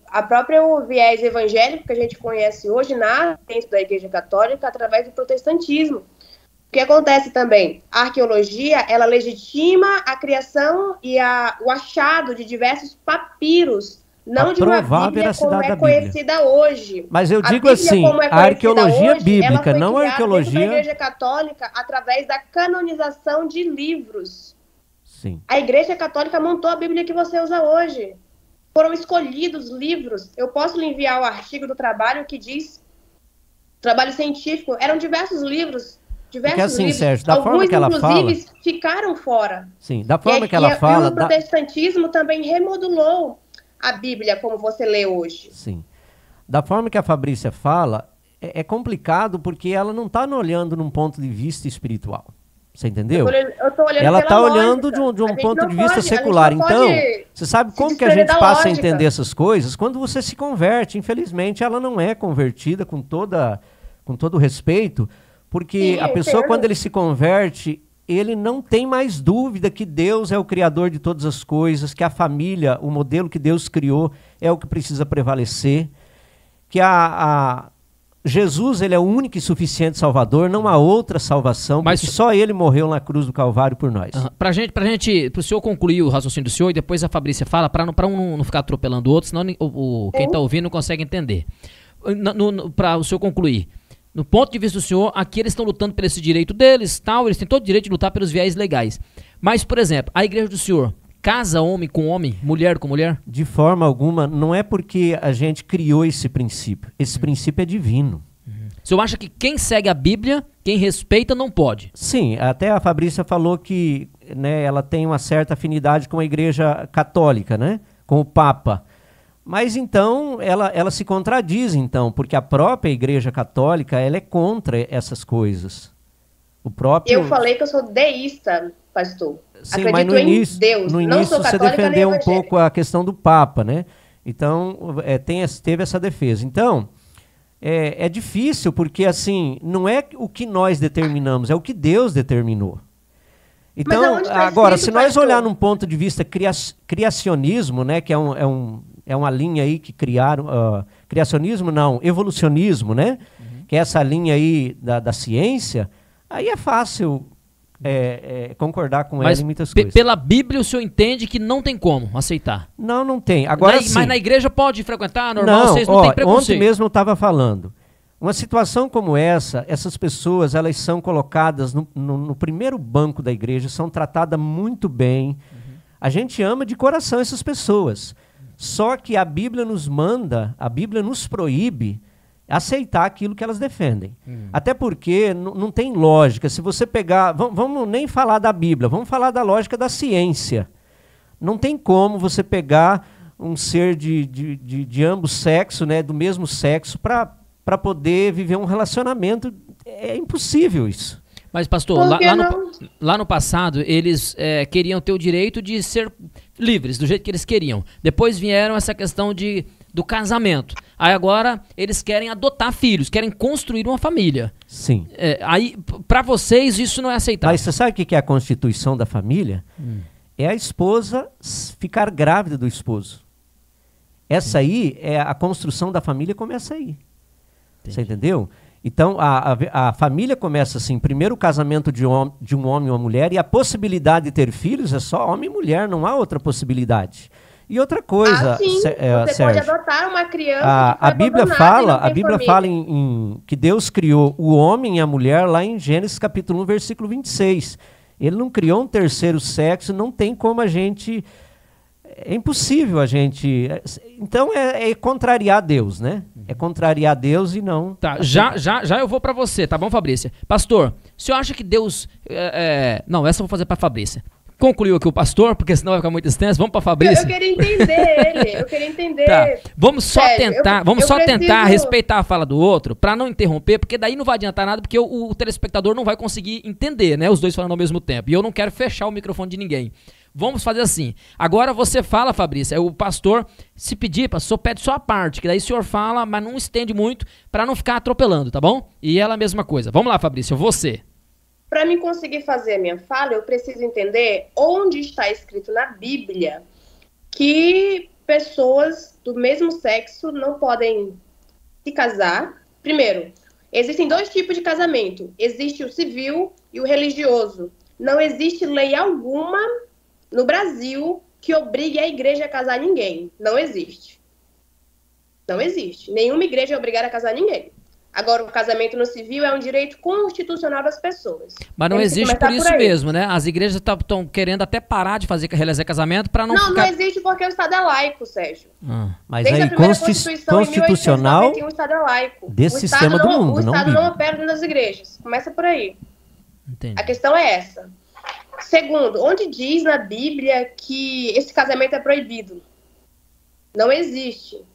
A própria viés evangélico que a gente conhece hoje nasce dentro da Igreja Católica através do protestantismo. O que acontece também? A arqueologia, ela legitima a criação e o achado de diversos papiros, não de uma Bíblia como é conhecida hoje. Mas eu digo assim, a arqueologia bíblica, não a arqueologia... da Igreja Católica através da canonização de livros. Sim. A Igreja Católica montou a Bíblia que você usa hoje. Foram escolhidos livros. Eu posso lhe enviar o artigo do trabalho que diz, trabalho científico, eram diversos livros. Porque assim, livros. Sérgio, da forma que ela fala... inclusive, ficaram fora. Sim, da forma que ela fala... E o protestantismo também remodulou a Bíblia como você lê hoje. Sim. Da forma que a Fabrícia fala, é complicado porque ela não está olhando num ponto de vista espiritual. Você entendeu? Eu tô olhando ela está olhando de um ponto de vista secular. Então, você sabe como que a gente passa a entender essas coisas? Quando você se converte. Infelizmente, ela não é convertida com todo o respeito, porque a pessoa, quando ele se converte, ele não tem mais dúvida que Deus é o criador de todas as coisas, que a família, o modelo que Deus criou, é o que precisa prevalecer, que Jesus, ele é o único e suficiente Salvador, não há outra salvação, mas porque só ele morreu na cruz do Calvário por nós. Pro senhor concluir o raciocínio do senhor, e depois a Fabrícia fala, para não ficar atropelando o outro, senão quem está ouvindo não consegue entender. Para o senhor concluir, no ponto de vista do senhor, aqui eles estão lutando por esse direito deles, eles têm todo o direito de lutar pelos viés legais. Mas, por exemplo, a igreja do senhor casa homem com homem, mulher com mulher? De forma alguma, não é porque a gente criou esse princípio. Esse princípio é divino. O senhor acha que quem segue a Bíblia, quem respeita, não pode? Sim, até a Fabrícia falou que, né, ela tem uma certa afinidade com a igreja católica, né, com o Papa. Mas então, ela se contradiz, então, porque a própria Igreja Católica, ela é contra essas coisas. Eu falei que eu sou deísta, pastor. Sim, Acredito mas no início, em Deus. no Não início sou você católica nem defendeu um evangélica. pouco a questão do Papa, né? Então, teve essa defesa. Então, é difícil porque, assim, não é o que nós determinamos, é o que Deus determinou. Então, aonde tá agora, escrito, se nós pastor? olhar num ponto de vista criacionismo, né, que é uma linha aí que criaram, criacionismo não, evolucionismo, né, que é essa linha aí da ciência, aí é fácil concordar com ela Mas em muitas coisas. pela Bíblia o senhor entende que não tem como aceitar? Não tem. Agora sim. Mas na igreja pode frequentar, normal, Não, vocês não têm preconceito. ontem mesmo eu estava falando. Uma situação como essa, essas pessoas, elas são colocadas no primeiro banco da igreja, são tratadas muito bem. A gente ama de coração essas pessoas. Só que a Bíblia nos manda, a Bíblia nos proíbe aceitar aquilo que elas defendem. Até porque não tem lógica. Se você pegar... Vamos nem falar da Bíblia, vamos falar da lógica da ciência. Não tem como você pegar um ser de ambos sexos, né, do mesmo sexo, para poder viver um relacionamento. É impossível isso. Mas, pastor, lá no passado, eles queriam ter o direito de ser livres, do jeito que eles queriam. Depois vieram essa questão do casamento. Aí agora eles querem adotar filhos, querem construir uma família. Sim. Aí, para vocês, isso não é aceitável. Mas você sabe o que é a constituição da família? É a esposa ficar grávida do esposo. Essa aí, a construção da família começa aí. Você entendeu? Então, a família começa assim, primeiro o casamento de um homem e uma mulher, e a possibilidade de ter filhos é só homem e mulher, não há outra possibilidade. E outra coisa, sim, você Sérgio, pode adotar uma criança a Bíblia fala fala que Deus criou o homem e a mulher lá em Gênesis capítulo 1, versículo 26. Ele não criou um terceiro sexo, não tem como a gente... É impossível a gente... Então é contrariar Deus, né? É contrariar Deus e não... Tá, já eu vou pra você, tá bom, Fabrícia? Pastor, o senhor acha que Deus... Não, essa eu vou fazer pra Fabrícia. Concluiu aqui o pastor, porque senão vai ficar muito extenso. Vamos pra Fabrícia. Eu queria entender ele, eu queria entender... Tá, vamos só Sérgio, tentar respeitar a fala do outro, pra não interromper, porque daí não vai adiantar nada, porque o telespectador não vai conseguir entender, né? Os dois falando ao mesmo tempo. E eu não quero fechar o microfone de ninguém. Vamos fazer assim. Agora você fala, Fabrícia. O pastor, se pedir, pastor, pede só a parte, que daí o senhor fala, mas não estende muito, pra não ficar atropelando, tá bom? E ela a mesma coisa. Vamos lá, Fabrícia, você. Para mim conseguir fazer a minha fala, eu preciso entender onde está escrito na Bíblia que pessoas do mesmo sexo não podem se casar. Primeiro, existem dois tipos de casamento. Existe o civil e o religioso. Não existe lei alguma no Brasil que obrigue a igreja a casar ninguém. Não existe. Não existe. Nenhuma igreja é obrigada a casar ninguém. Agora, o casamento no civil é um direito constitucional das pessoas. Mas não existe por isso mesmo, né? As igrejas estão querendo até parar de realizar casamento para não ficar... Não existe porque o Estado é laico, Sérgio. Mas desde aí, a primeira Constituição, constitucional em 1891, o Estado é laico. desse sistema do mundo, o não Estado Bíblia. não opera dentro das igrejas. Começa por aí. Entendi. A questão é essa. Segundo, onde diz na Bíblia que esse casamento é proibido? Não existe. O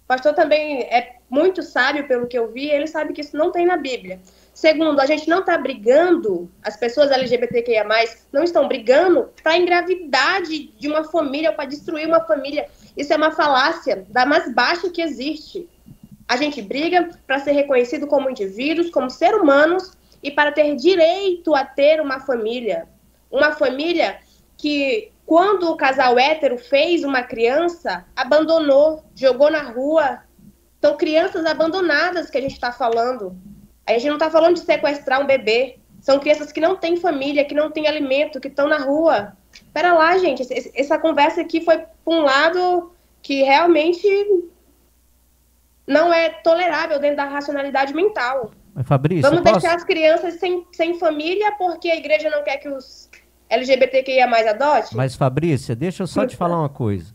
pastor também é muito sábio, pelo que eu vi, ele sabe que isso não tem na Bíblia. Segundo, a gente não está brigando, as pessoas LGBTQIA+, não estão brigando para a engravidade de uma família, para destruir uma família. Isso é uma falácia da mais baixa que existe. A gente briga para ser reconhecido como indivíduos, como seres humanos, e para ter direito a ter uma família. Uma família que, quando o casal hétero fez uma criança, abandonou, jogou na rua. São crianças abandonadas que a gente está falando. A gente não está falando de sequestrar um bebê. São crianças que não têm família, que não têm alimento, que estão na rua. Espera lá, gente. Essa conversa aqui foi para um lado que realmente não é tolerável dentro da racionalidade mental. Mas, Fabrício, vamos deixar as crianças sem família porque a igreja não quer que os LGBTQIA+ adote? Mas, Fabrícia, deixa eu só te falar uma coisa.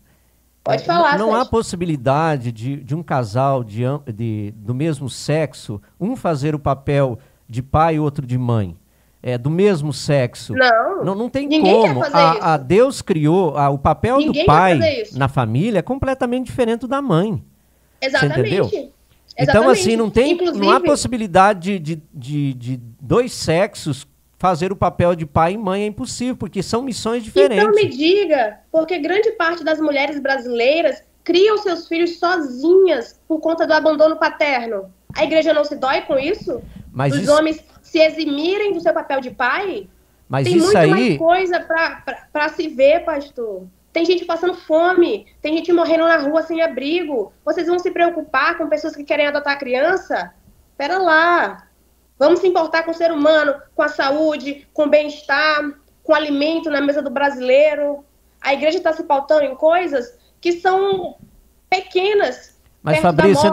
Pode falar, Não há Sérgio. possibilidade de um casal do mesmo sexo, um fazer o papel de pai e outro de mãe. Do mesmo sexo. Não tem Ninguém como. quer fazer isso. Deus criou o papel Ninguém do pai quer fazer isso. na família é completamente diferente do da mãe. Exatamente. Você entendeu? Exatamente. Então, assim, não há Inclusive, possibilidade de dois sexos fazer o papel de pai e mãe é impossível, porque são missões diferentes. Então me diga, porque grande parte das mulheres brasileiras criam seus filhos sozinhas por conta do abandono paterno. A igreja não se dói com isso? Mas os homens se eximirem do seu papel de pai? Mas tem isso muito aí... mais coisa para se ver, pastor. Tem gente passando fome, tem gente morrendo na rua sem abrigo. Vocês vão se preocupar com pessoas que querem adotar criança? Pera lá. Vamos se importar com o ser humano, com a saúde, com o bem-estar, com o alimento na mesa do brasileiro. A igreja está se pautando em coisas que são pequenas. Mas, Fabrícia,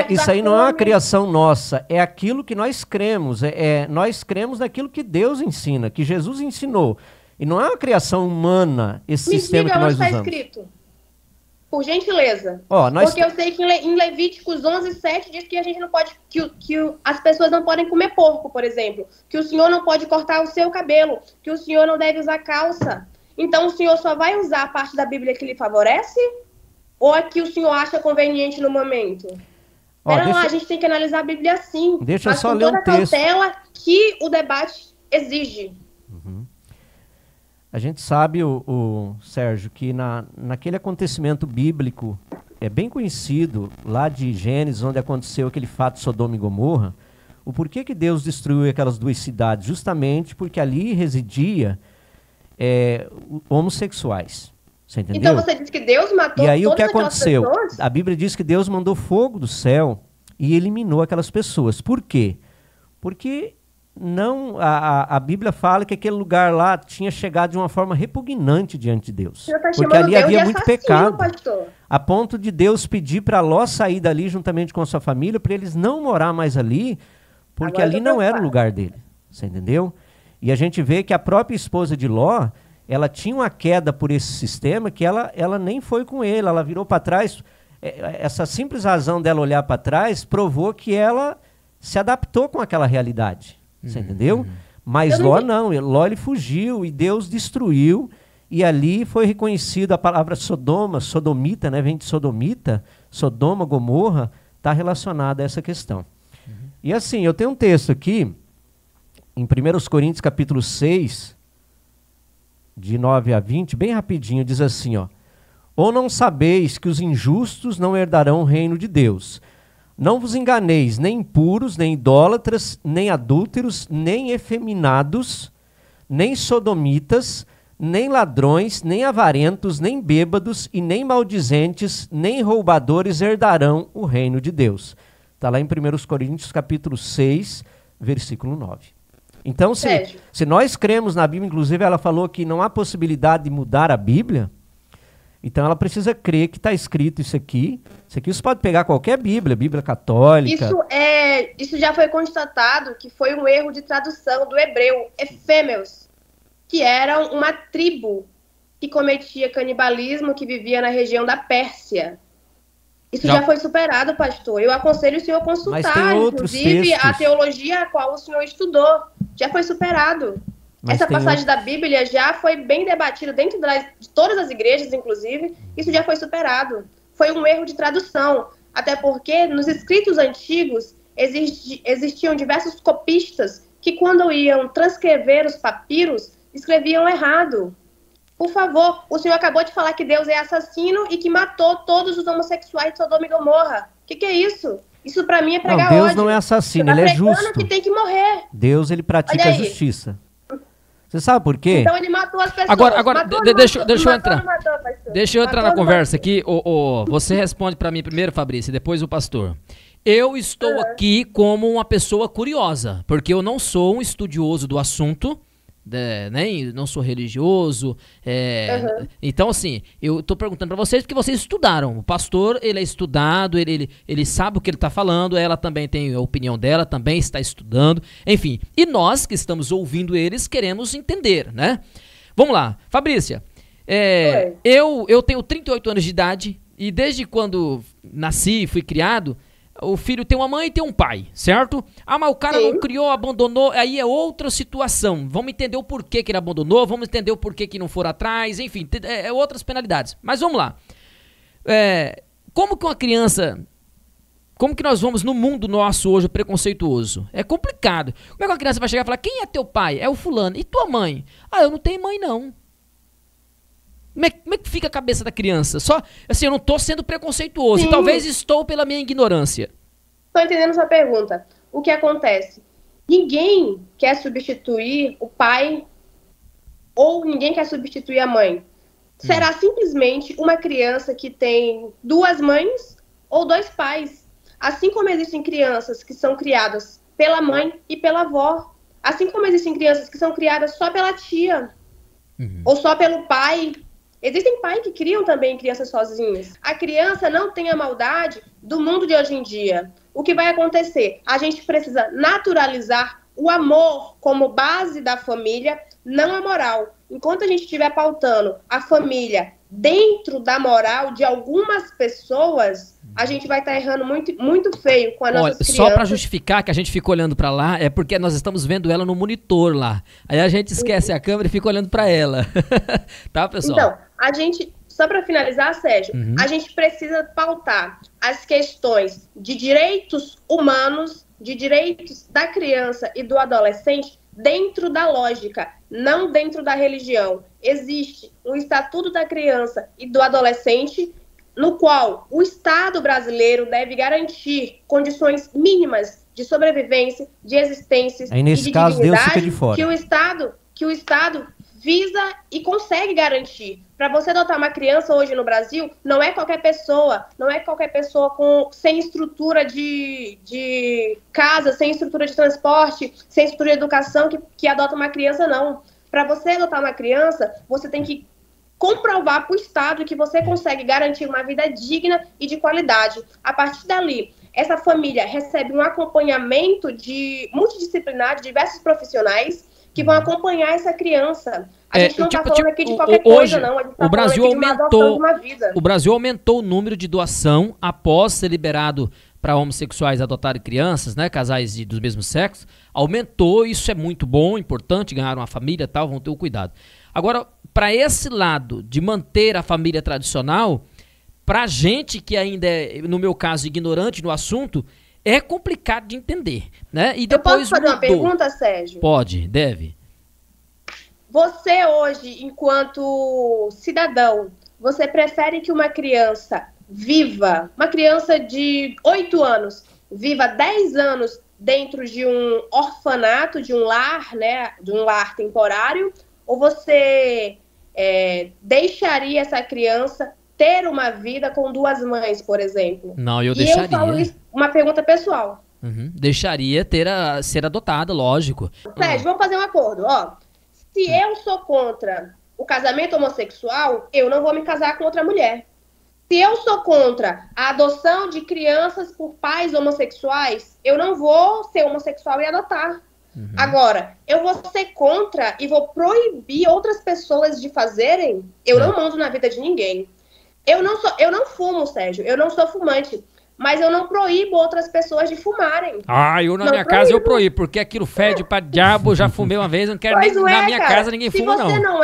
isso aí não é uma criação nossa, é aquilo que nós cremos, nós cremos naquilo que Deus ensina, que Jesus ensinou. E não é uma criação humana esse sistema que nós usamos. Me diga onde está escrito, por gentileza. Porque eu sei que em Levíticos 11:7 diz que a gente não pode, que as pessoas não podem comer porco, por exemplo, que o senhor não pode cortar o seu cabelo, que o senhor não deve usar calça. Então o senhor só vai usar a parte da Bíblia que lhe favorece? Ou é que o senhor acha conveniente no momento? A gente tem que analisar a Bíblia assim. Deixa eu só ler um texto. Mas com toda a cautela que o debate exige. Uhum. A gente sabe, Sérgio, que naquele acontecimento bíblico, é bem conhecido, lá de Gênesis, onde aconteceu aquele fato de Sodoma e Gomorra, o porquê que Deus destruiu aquelas duas cidades? Justamente porque ali residia homossexuais. Você entendeu? Então você diz que Deus matou e aí todas o que aconteceu? Pessoas? A Bíblia diz que Deus mandou fogo do céu e eliminou aquelas pessoas. Por quê? Porque a Bíblia fala que aquele lugar lá tinha chegado de uma forma repugnante diante de Deus. Porque ali havia muito pecado. Pastor. A ponto de Deus pedir para Ló sair dali juntamente com a sua família, para eles não morar mais ali, porque ali não era o lugar dele. Você entendeu? E a gente vê que a própria esposa de Ló, ela tinha uma queda por esse sistema que ela nem foi com ele, ela virou para trás. Essa simples razão dela olhar para trás provou que ela se adaptou com aquela realidade. Você entendeu? Mas Ló não, Ló ele fugiu e Deus destruiu, e ali foi reconhecido a palavra Sodoma, sodomita, né? Vem de sodomita, Sodoma, Gomorra, está relacionada a essa questão. E assim, eu tenho um texto aqui, em 1 Coríntios capítulo 6, de 9 a 20, bem rapidinho, diz assim, ó: ou não sabeis que os injustos não herdarão o reino de Deus? Não vos enganeis, nem impuros, nem idólatras, nem adúlteros, nem efeminados, nem sodomitas, nem ladrões, nem avarentos, nem bêbados, e nem maldizentes, nem roubadores herdarão o reino de Deus. Está lá em 1 Coríntios capítulo 6, versículo 9. Então, se nós cremos na Bíblia, inclusive ela falou que não há possibilidade de mudar a Bíblia, então ela precisa crer que está escrito isso aqui. Isso aqui você pode pegar qualquer Bíblia, Bíblia católica. Isso já foi constatado que foi um erro de tradução do hebreu, efêmeos, que era uma tribo que cometia canibalismo, que vivia na região da Pérsia. Isso já foi superado, pastor. Eu aconselho o senhor a consultar, inclusive, a teologia a qual o senhor estudou. Já foi superado. Essa passagem da Bíblia já foi bem debatida dentro de todas as igrejas, inclusive. Isso já foi superado. Foi um erro de tradução. Até porque nos escritos antigos existiam diversos copistas que, quando iam transcrever os papiros, escreviam errado. Por favor, o senhor acabou de falar que Deus é assassino e que matou todos os homossexuais de Sodoma e Gomorra. O que é isso? Isso pra mim é pregar ódio. Deus não é assassino, ele é justo. Que tem que morrer. Deus, ele pratica a justiça. Você sabe por quê? Então ele matou as pessoas. Agora deixa eu entrar. Deixa eu entrar na conversa aqui. Você responde pra mim primeiro, Fabrício, e depois o pastor. Eu estou aqui como uma pessoa curiosa, porque eu não sou um estudioso do assunto, nem não sou religioso, então assim, eu tô perguntando para vocês porque vocês estudaram. O pastor, ele é estudado, ele sabe o que ele tá falando, ela também tem a opinião dela, também está estudando, enfim, e nós que estamos ouvindo eles queremos entender, né? Vamos lá, Fabrícia, eu tenho 38 anos de idade e desde quando nasci, fui criado, o filho tem uma mãe e tem um pai, certo? Ah, mas o cara não criou, abandonou, aí é outra situação. Vamos entender o porquê que ele abandonou, vamos entender o porquê que não foram atrás, enfim, outras penalidades. Mas vamos lá. Como que uma criança Como que nós vamos no mundo nosso hoje preconceituoso? É complicado. Como é que uma criança vai chegar e falar, quem é teu pai? É o fulano. E tua mãe? Ah, eu não tenho mãe, não. Como é que fica a cabeça da criança? Só, assim, eu não estou sendo preconceituoso. E talvez estou pela minha ignorância. Estou entendendo sua pergunta. O que acontece? Ninguém quer substituir o pai ou ninguém quer substituir a mãe. Será simplesmente uma criança que tem 2 mães ou 2 pais. Assim como existem crianças que são criadas pela mãe e pela avó. Assim como existem crianças que são criadas só pela tia. Ou só pelo pai. Existem pais que criam também crianças sozinhas. A criança não tem a maldade do mundo de hoje em dia. O que vai acontecer? A gente precisa naturalizar o amor como base da família, não a moral. Enquanto a gente estiver pautando a família dentro da moral de algumas pessoas, a gente vai estar errando muito, muito feio com a nossa criança. Só para justificar que a gente fica olhando para lá, é porque nós estamos vendo ela no monitor lá. Aí a gente esquece a câmera e fica olhando para ela. Tá, pessoal? Então, a gente, só para finalizar, Sérgio, a gente precisa pautar as questões de direitos humanos, de direitos da criança e do adolescente dentro da lógica, não dentro da religião. Existe um Estatuto da Criança e do Adolescente, no qual o Estado brasileiro deve garantir condições mínimas de sobrevivência, de existência aí, nesse e de caso, dignidade Deus fica de fora. que o Estado visa e consegue garantir. Para você adotar uma criança hoje no Brasil, não é qualquer pessoa sem estrutura de casa, sem estrutura de transporte, sem estrutura de educação que adota uma criança, não. Para você adotar uma criança, você tem que comprovar para o Estado que você consegue garantir uma vida digna e de qualidade. A partir dali, essa família recebe um acompanhamento multidisciplinar de diversos profissionais que vão acompanhar essa criança. A gente não está falando aqui de qualquer coisa, não. A gente está falando aqui de uma adoção de uma vida. O Brasil aumentou o número de doação após ser liberado para homossexuais adotarem crianças, né, casais do mesmo sexo. Aumentou, isso é muito bom, importante, ganharam uma família e tal, vão ter o cuidado. Agora, para esse lado de manter a família tradicional, para gente que ainda é, no meu caso, ignorante no assunto, é complicado de entender, né? E depois eu posso fazer uma pergunta, Sérgio? Pode, deve. Você hoje, enquanto cidadão, você prefere que uma criança viva, uma criança de 8 anos, viva 10 anos dentro de um orfanato, de um lar, né, de um lar temporário, ou você deixaria essa criança ter uma vida com 2 mães, por exemplo? Não, eu deixaria. E eu falo isso, uma pergunta pessoal. Deixaria ser adotada, lógico. Sérgio, vamos fazer um acordo, ó. Se eu sou contra o casamento homossexual, eu não vou me casar com outra mulher. Se eu sou contra a adoção de crianças por pais homossexuais, eu não vou ser homossexual e adotar. Agora, eu vou ser contra e vou proibir outras pessoas de fazerem, eu não mando na vida de ninguém. Eu não fumo, Sérgio, eu não sou fumante. Mas eu não proíbo outras pessoas de fumarem. Eu na minha casa eu proíbo, porque aquilo fede pra diabo, já fumei uma vez, não quero nem na minha casa ninguém fuma, não. Se você não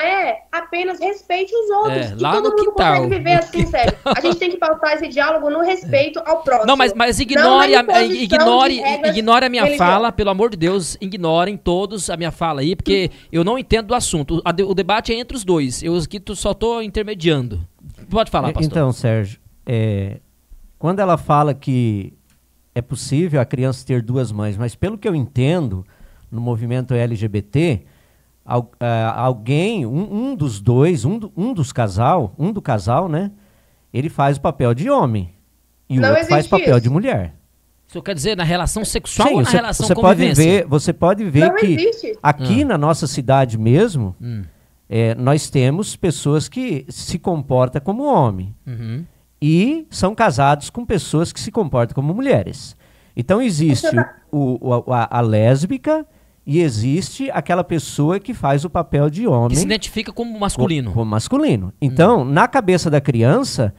apenas respeite os outros. Lá todo no mundo quintal. Consegue viver assim, Sérgio. A gente tem que pautar esse diálogo no respeito ao próximo. Não, mas ignore a minha fala, pelo amor de Deus, ignorem todos a minha fala aí, porque eu não entendo do assunto. O debate é entre os dois, eu aqui só tô intermediando. Pode falar, pastor. Então, Sérgio, quando ela fala que é possível a criança ter 2 mães, mas pelo que eu entendo, no movimento LGBT, alguém, um dos dois, um do casal, né, ele faz o papel de homem e o outro faz o papel de mulher. Isso quer dizer na relação sexual Sim, ou na relação convivência? Você pode ver não que existe. Aqui na nossa cidade mesmo, nós temos pessoas que se comportam como homem. E são casados com pessoas que se comportam como mulheres. Então existe a lésbica e existe aquela pessoa que faz o papel de homem. Que se identifica como masculino. Como masculino. Então, na cabeça da criança,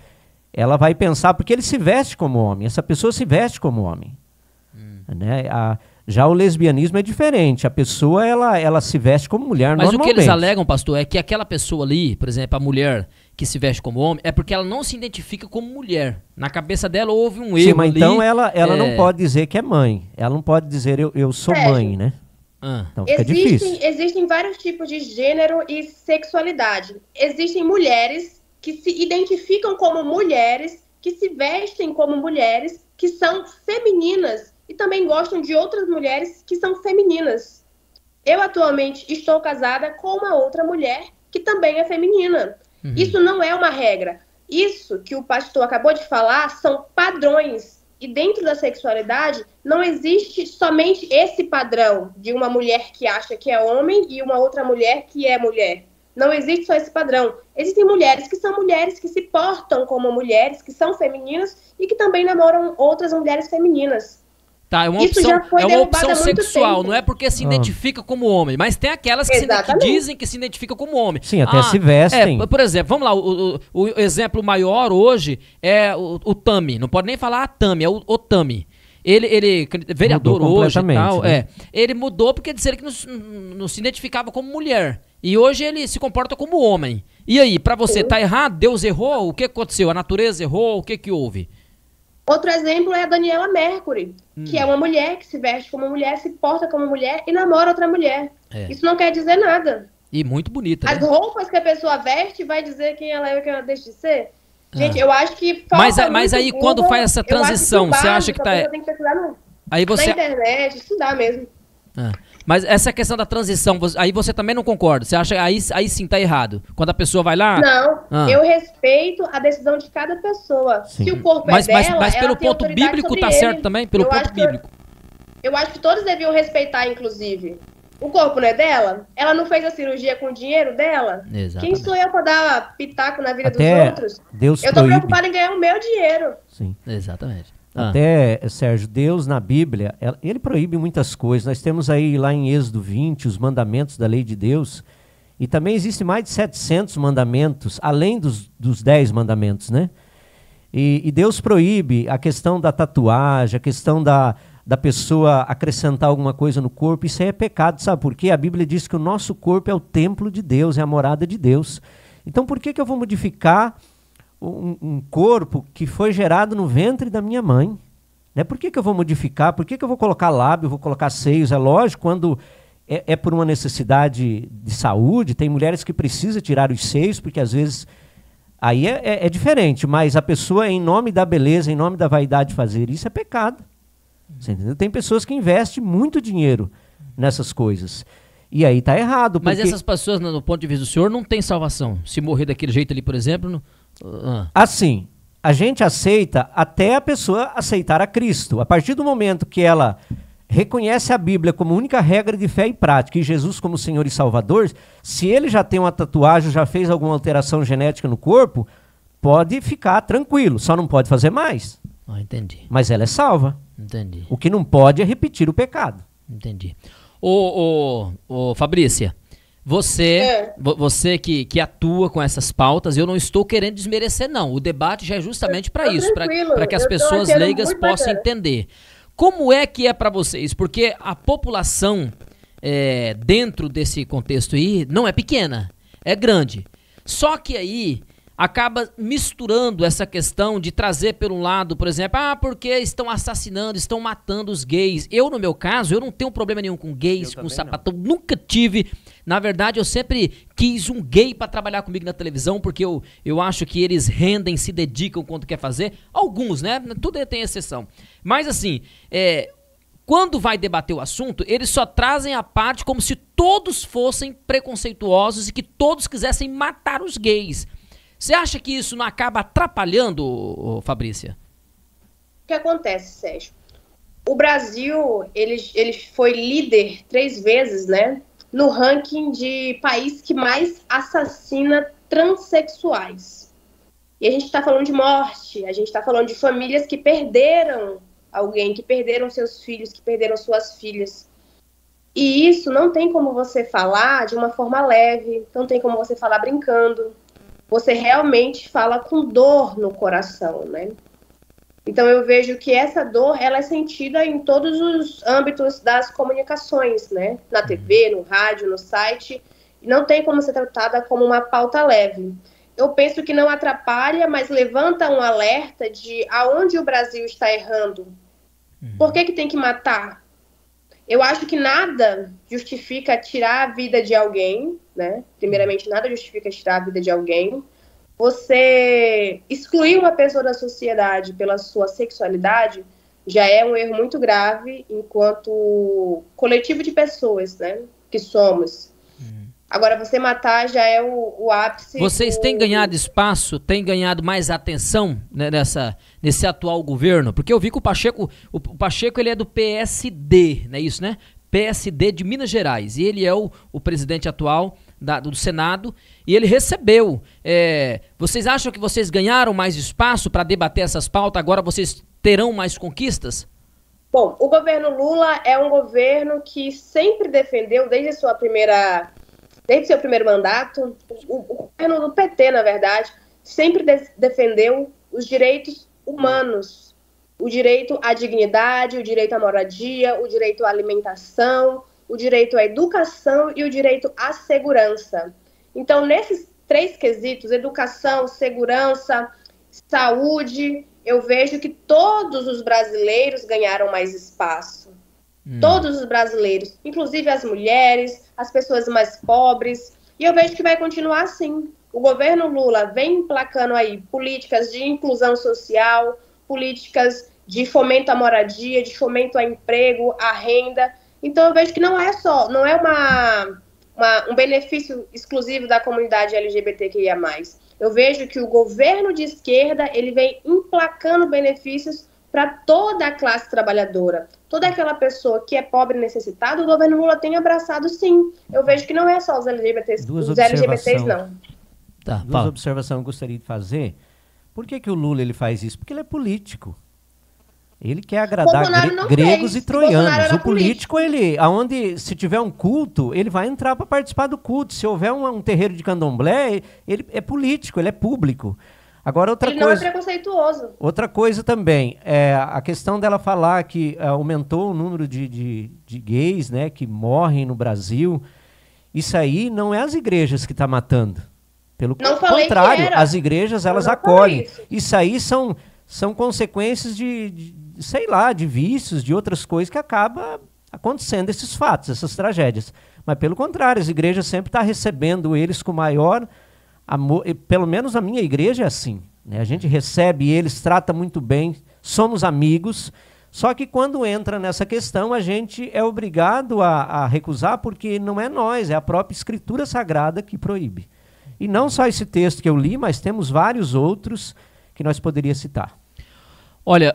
ela vai pensar, porque ele se veste como homem, essa pessoa se veste como homem. Né? Já o lesbianismo é diferente. A pessoa, ela se veste como mulher normalmente. Mas o que eles alegam, pastor, é que aquela pessoa ali, por exemplo, a mulher que se veste como homem, é porque ela não se identifica como mulher. Na cabeça dela houve um erro. Sim, mas ali, então ela não pode dizer que é mãe. Ela não pode dizer eu sou mãe, né? Então fica difícil. Existem vários tipos de gênero e sexualidade. Existem mulheres que se identificam como mulheres, que se vestem como mulheres, que são femininas e também gostam de outras mulheres que são femininas. Eu atualmente estou casada com uma outra mulher que também é feminina. Isso não é uma regra. Isso que o pastor acabou de falar são padrões. E dentro da sexualidade não existe somente esse padrão de uma mulher que acha que é homem e uma outra mulher que é mulher. Não existe só esse padrão. Existem mulheres que se portam como mulheres, que são femininas e que também namoram outras mulheres femininas. Tá, é uma opção sexual, não é porque se identifica como homem, mas tem aquelas que dizem que se identificam como homem. Sim, até se vestem. Por exemplo, vamos lá, o exemplo maior hoje é o Tami, não pode nem falar a Tami, é o Tami. Ele vereador hoje e tal, né? Ele mudou porque disseram que não se identificava como mulher. E hoje ele se comporta como homem. E aí, pra você, tá errado? Deus errou? O que aconteceu? A natureza errou? O que houve? Outro exemplo é a Daniela Mercury, que é uma mulher que se veste como mulher, se porta como mulher e namora outra mulher. Isso não quer dizer nada. E muito bonita. As roupas que a pessoa veste vai dizer quem ela é ou quem ela deixa de ser. Gente, eu acho que falta mas aí Google, quando faz essa transição, você acha que tá... Tem que pesquisar na internet, estudar mesmo. Mas essa questão da transição, aí você também não concorda? Você acha aí sim tá errado? Quando a pessoa vai lá... Não, eu respeito a decisão de cada pessoa. Sim. Se o corpo é dela, mas pelo ponto bíblico tá certo também? Pelo ponto bíblico. Eu acho que todos deviam respeitar, inclusive. O corpo não é dela? Ela não fez a cirurgia com o dinheiro dela? Exatamente. Quem sou eu pra dar pitaco na vida dos outros? Eu tô preocupada em ganhar o meu dinheiro. Sim. Exatamente. Até, Sérgio, Deus na Bíblia, ele proíbe muitas coisas. Nós temos aí lá em Êxodo 20 os mandamentos da lei de Deus. E também existem mais de 700 mandamentos, além dos 10 mandamentos, né? E Deus proíbe a questão da tatuagem, a questão da pessoa acrescentar alguma coisa no corpo. Isso aí é pecado, sabe por quê? A Bíblia diz que o nosso corpo é o templo de Deus, é a morada de Deus. Então por que eu vou modificar um corpo que foi gerado no ventre da minha mãe? Né? Por que eu vou modificar? Por que eu vou colocar lábio, vou colocar seios? É lógico, quando é por uma necessidade de saúde, tem mulheres que precisam tirar os seios, porque às vezes aí é diferente, mas a pessoa, em nome da beleza, em nome da vaidade fazer isso, é pecado. Você entendeu? Tem pessoas que investem muito dinheiro nessas coisas. E aí tá errado. Mas essas pessoas, no ponto de vista do senhor, não tem salvação. Se morrer daquele jeito ali, por exemplo... Não... Assim, a gente aceita até a pessoa aceitar a Cristo. A partir do momento que ela reconhece a Bíblia como única regra de fé e prática e Jesus como Senhor e Salvador, se ele já tem uma tatuagem, já fez alguma alteração genética no corpo, pode ficar tranquilo, só não pode fazer mais. Entendi. Mas ela é salva. Entendi. O que não pode é repetir o pecado. Entendi. Fabrícia, você que atua com essas pautas, eu não estou querendo desmerecer, não. O debate já é justamente para isso, para que as pessoas leigas possam entender. Como é que é para vocês? Porque a população dentro desse contexto aí não é pequena, é grande. Só que aí acaba misturando essa questão de trazer pelo lado, por exemplo, porque estão assassinando, estão matando os gays. Eu, no meu caso, eu não tenho problema nenhum com gays, com sapatão, nunca tive. Na verdade, eu sempre quis um gay para trabalhar comigo na televisão, porque eu acho que eles rendem, se dedicam quando quer fazer. Alguns, né? Tudo tem exceção. Mas assim, quando vai debater o assunto, eles só trazem a parte como se todos fossem preconceituosos e que todos quisessem matar os gays. Você acha que isso não acaba atrapalhando, Fabrícia? O que acontece, Sérgio? O Brasil, ele foi líder 3 vezes, né, no ranking de país que mais assassina transexuais. E a gente está falando de morte, a gente está falando de famílias que perderam alguém, que perderam seus filhos, que perderam suas filhas. E isso não tem como você falar de uma forma leve, não tem como você falar brincando. Você realmente fala com dor no coração, né? Então eu vejo que essa dor, ela é sentida em todos os âmbitos das comunicações, né? Na TV, no rádio, no site. E não tem como ser tratada como uma pauta leve. eu penso que não atrapalha, mas levanta um alerta de aonde o Brasil está errando. Por que tem que matar? Eu acho que nada justifica tirar a vida de alguém, né? Primeiramente, nada justifica tirar a vida de alguém. Você excluir uma pessoa da sociedade pela sua sexualidade já é um erro muito grave enquanto coletivo de pessoas, né, que somos. Agora, você matar já é o ápice. Vocês têm ganhado espaço, têm ganhado mais atenção, né, nesse atual governo? Porque eu vi que o Pacheco ele é do PSD, não é isso, né? PSD de Minas Gerais. E ele é o presidente atual do Senado. E ele recebeu. Vocês acham que vocês ganharam mais espaço para debater essas pautas? Agora vocês terão mais conquistas? Bom, o governo Lula é um governo que sempre defendeu, desde seu primeiro mandato, o governo do PT, na verdade, sempre defendeu os direitos humanos, o direito à dignidade, o direito à moradia, o direito à alimentação, o direito à educação e o direito à segurança. Então, nesses 3 quesitos, educação, segurança, saúde, eu vejo que todos os brasileiros ganharam mais espaço. Todos os brasileiros, inclusive as mulheres, as pessoas mais pobres. E eu vejo que vai continuar assim. O governo Lula vem emplacando aí políticas de inclusão social, políticas de fomento à moradia, de fomento ao emprego, à renda. Então eu vejo que não é um benefício exclusivo da comunidade LGBTQIA+. Eu vejo que o governo de esquerda ele vem emplacando benefícios para toda a classe trabalhadora. Toda aquela pessoa que é pobre e necessitada, o governo Lula tem abraçado, sim. Eu vejo que não é só os LGBTs, não. Duas observações que eu gostaria de fazer. Por que o Lula ele faz isso? Porque ele é político. Ele quer agradar gregos e troianos. O político, se tiver um culto, ele vai entrar para participar do culto. Se houver um terreiro de candomblé, ele é político, ele é público. Agora, ele não é preconceituoso. Outra coisa também, a questão dela falar que aumentou o número de gays, né, que morrem no Brasil. Isso aí não é as igrejas que estão matando. Pelo contrário, as igrejas elas acolhem. Isso aí são consequências de vícios, de outras coisas que acabam acontecendo, esses fatos, essas tragédias. Mas pelo contrário, as igrejas sempre estão recebendo eles com maior amor, pelo menos a minha igreja é assim, né? A gente recebe eles, trata muito bem, somos amigos, só que quando entra nessa questão a gente é obrigado a recusar, porque não é nós, é a própria Escritura Sagrada que proíbe. E não só esse texto que eu li, mas temos vários outros que nós poderíamos citar. Olha,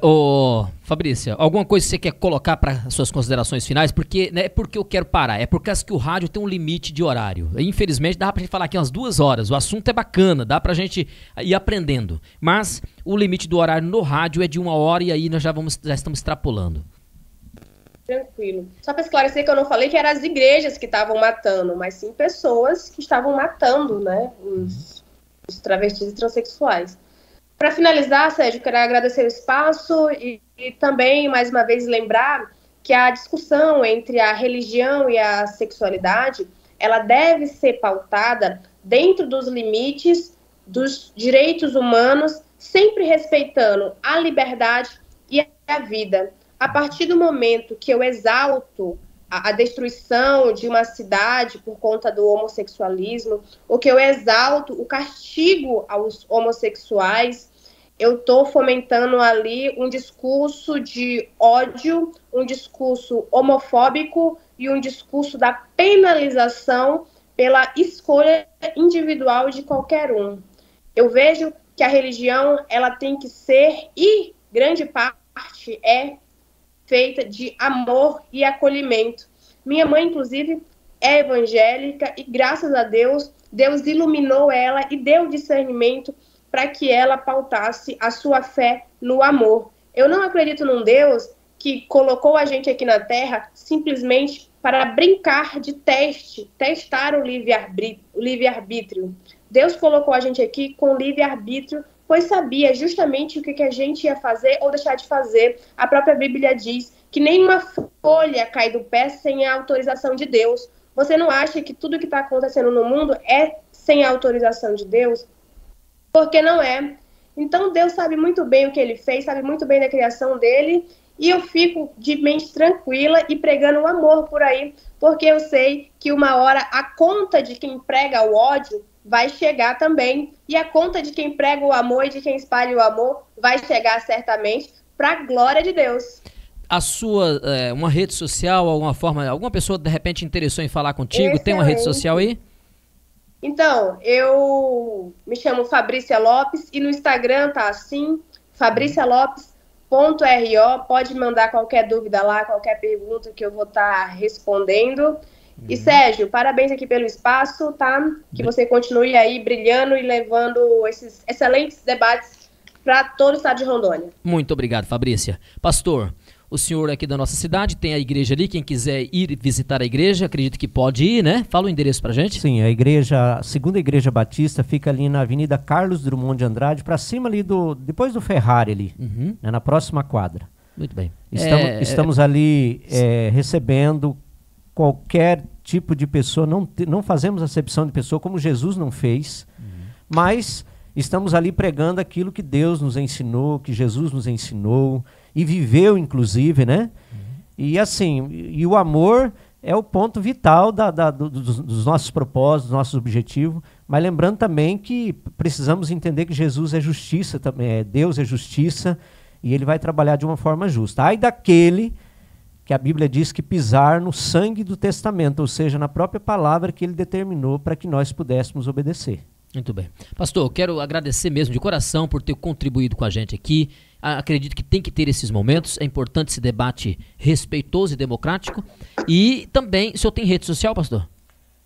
Fabrícia, alguma coisa que você quer colocar para as suas considerações finais? Porque não é porque eu quero parar, é por causa que o rádio tem um limite de horário. Infelizmente, dá pra gente falar aqui umas 2 horas. O assunto é bacana, dá pra gente ir aprendendo. Mas o limite do horário no rádio é de 1 hora e aí nós já estamos extrapolando. Tranquilo. Só para esclarecer que eu não falei que eram as igrejas que estavam matando, mas sim pessoas que estavam matando, né, os travestis e transexuais. Para finalizar, Sérgio, quero agradecer o espaço e também, mais uma vez, lembrar que a discussão entre a religião e a sexualidade, ela deve ser pautada dentro dos limites dos direitos humanos, sempre respeitando a liberdade e a vida. A partir do momento que eu exalto a destruição de uma cidade por conta do homossexualismo, ou que eu exalto o castigo aos homossexuais, eu estou fomentando ali um discurso de ódio, um discurso homofóbico e um discurso da penalização pela escolha individual de qualquer um. Eu vejo que a religião ela tem que ser, e grande parte é feita de amor e acolhimento. Minha mãe, inclusive, é evangélica e, graças a Deus, Deus iluminou ela e deu discernimento para que ela pautasse a sua fé no amor. Eu não acredito num Deus que colocou a gente aqui na Terra simplesmente para brincar de testar o livre-arbítrio. Deus colocou a gente aqui com livre-arbítrio, pois sabia justamente o que a gente ia fazer ou deixar de fazer. A própria Bíblia diz que nenhuma folha cai do pé sem a autorização de Deus. Você não acha que tudo que está acontecendo no mundo é sem a autorização de Deus? porque não é. Então Deus sabe muito bem o que ele fez, sabe muito bem da criação dele, e eu fico de mente tranquila e pregando o amor por aí, porque eu sei que uma hora a conta de quem prega o ódio vai chegar também, e a conta de quem prega o amor e de quem espalha o amor vai chegar certamente, para a glória de Deus. A sua, uma rede social, alguma forma, alguma pessoa de repente interessou em falar contigo? Excelente. Tem uma rede social aí? Então, eu me chamo Fabrícia Lopes e no Instagram tá assim, fabricialopes.ro, pode mandar qualquer dúvida lá, qualquer pergunta que eu vou estar respondendo. E Sérgio, parabéns aqui pelo espaço, tá? Que você continue aí brilhando e levando esses excelentes debates para todo o estado de Rondônia. Muito obrigado, Fabrícia. Pastor, o senhor aqui da nossa cidade tem a igreja ali, quem quiser ir visitar a igreja, acredito que pode ir, né? Fala o endereço pra gente. Sim, a segunda igreja batista fica ali na Avenida Carlos Drummond de Andrade, para cima ali depois do Ferrari ali, né, na próxima quadra. Muito bem. Estamos ali recebendo qualquer tipo de pessoa, não fazemos acepção de pessoa como Jesus não fez, mas estamos ali pregando aquilo que Deus nos ensinou, que Jesus nos ensinou e viveu inclusive, né? E assim, e o amor é o ponto vital dos nossos propósitos, dos nossos objetivos, mas lembrando também que precisamos entender que Jesus é justiça também, Deus é justiça e ele vai trabalhar de uma forma justa. Ai daquele que a Bíblia diz que pisar no sangue do testamento, ou seja, na própria palavra que ele determinou para que nós pudéssemos obedecer. Muito bem. Pastor, eu quero agradecer mesmo de coração por ter contribuído com a gente aqui. Acredito que tem que ter esses momentos, é importante esse debate respeitoso e democrático. E também, o senhor tem rede social, pastor?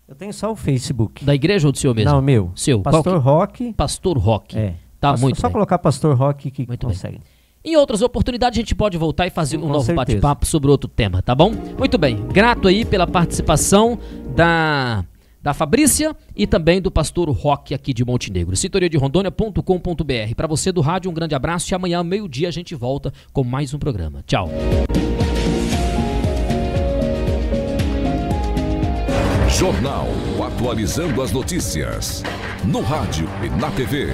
Eu tenho só o Facebook. Da igreja ou do senhor mesmo? Não, meu. Seu. Pastor Roque. Pastor Roque. Tá, muito só bem. Colocar Pastor Roque que muito consegue. Bem. Em outras oportunidades a gente pode voltar e fazer um novo bate-papo sobre outro tema, tá bom? Muito bem, grato aí pela participação da Fabrícia e também do pastor Roque aqui de Montenegro. Sintoriaderondônia.com.br. Para você do rádio, um grande abraço e amanhã, meio-dia, a gente volta com mais um programa. Tchau. Jornal Atualizando as Notícias. No rádio e na TV.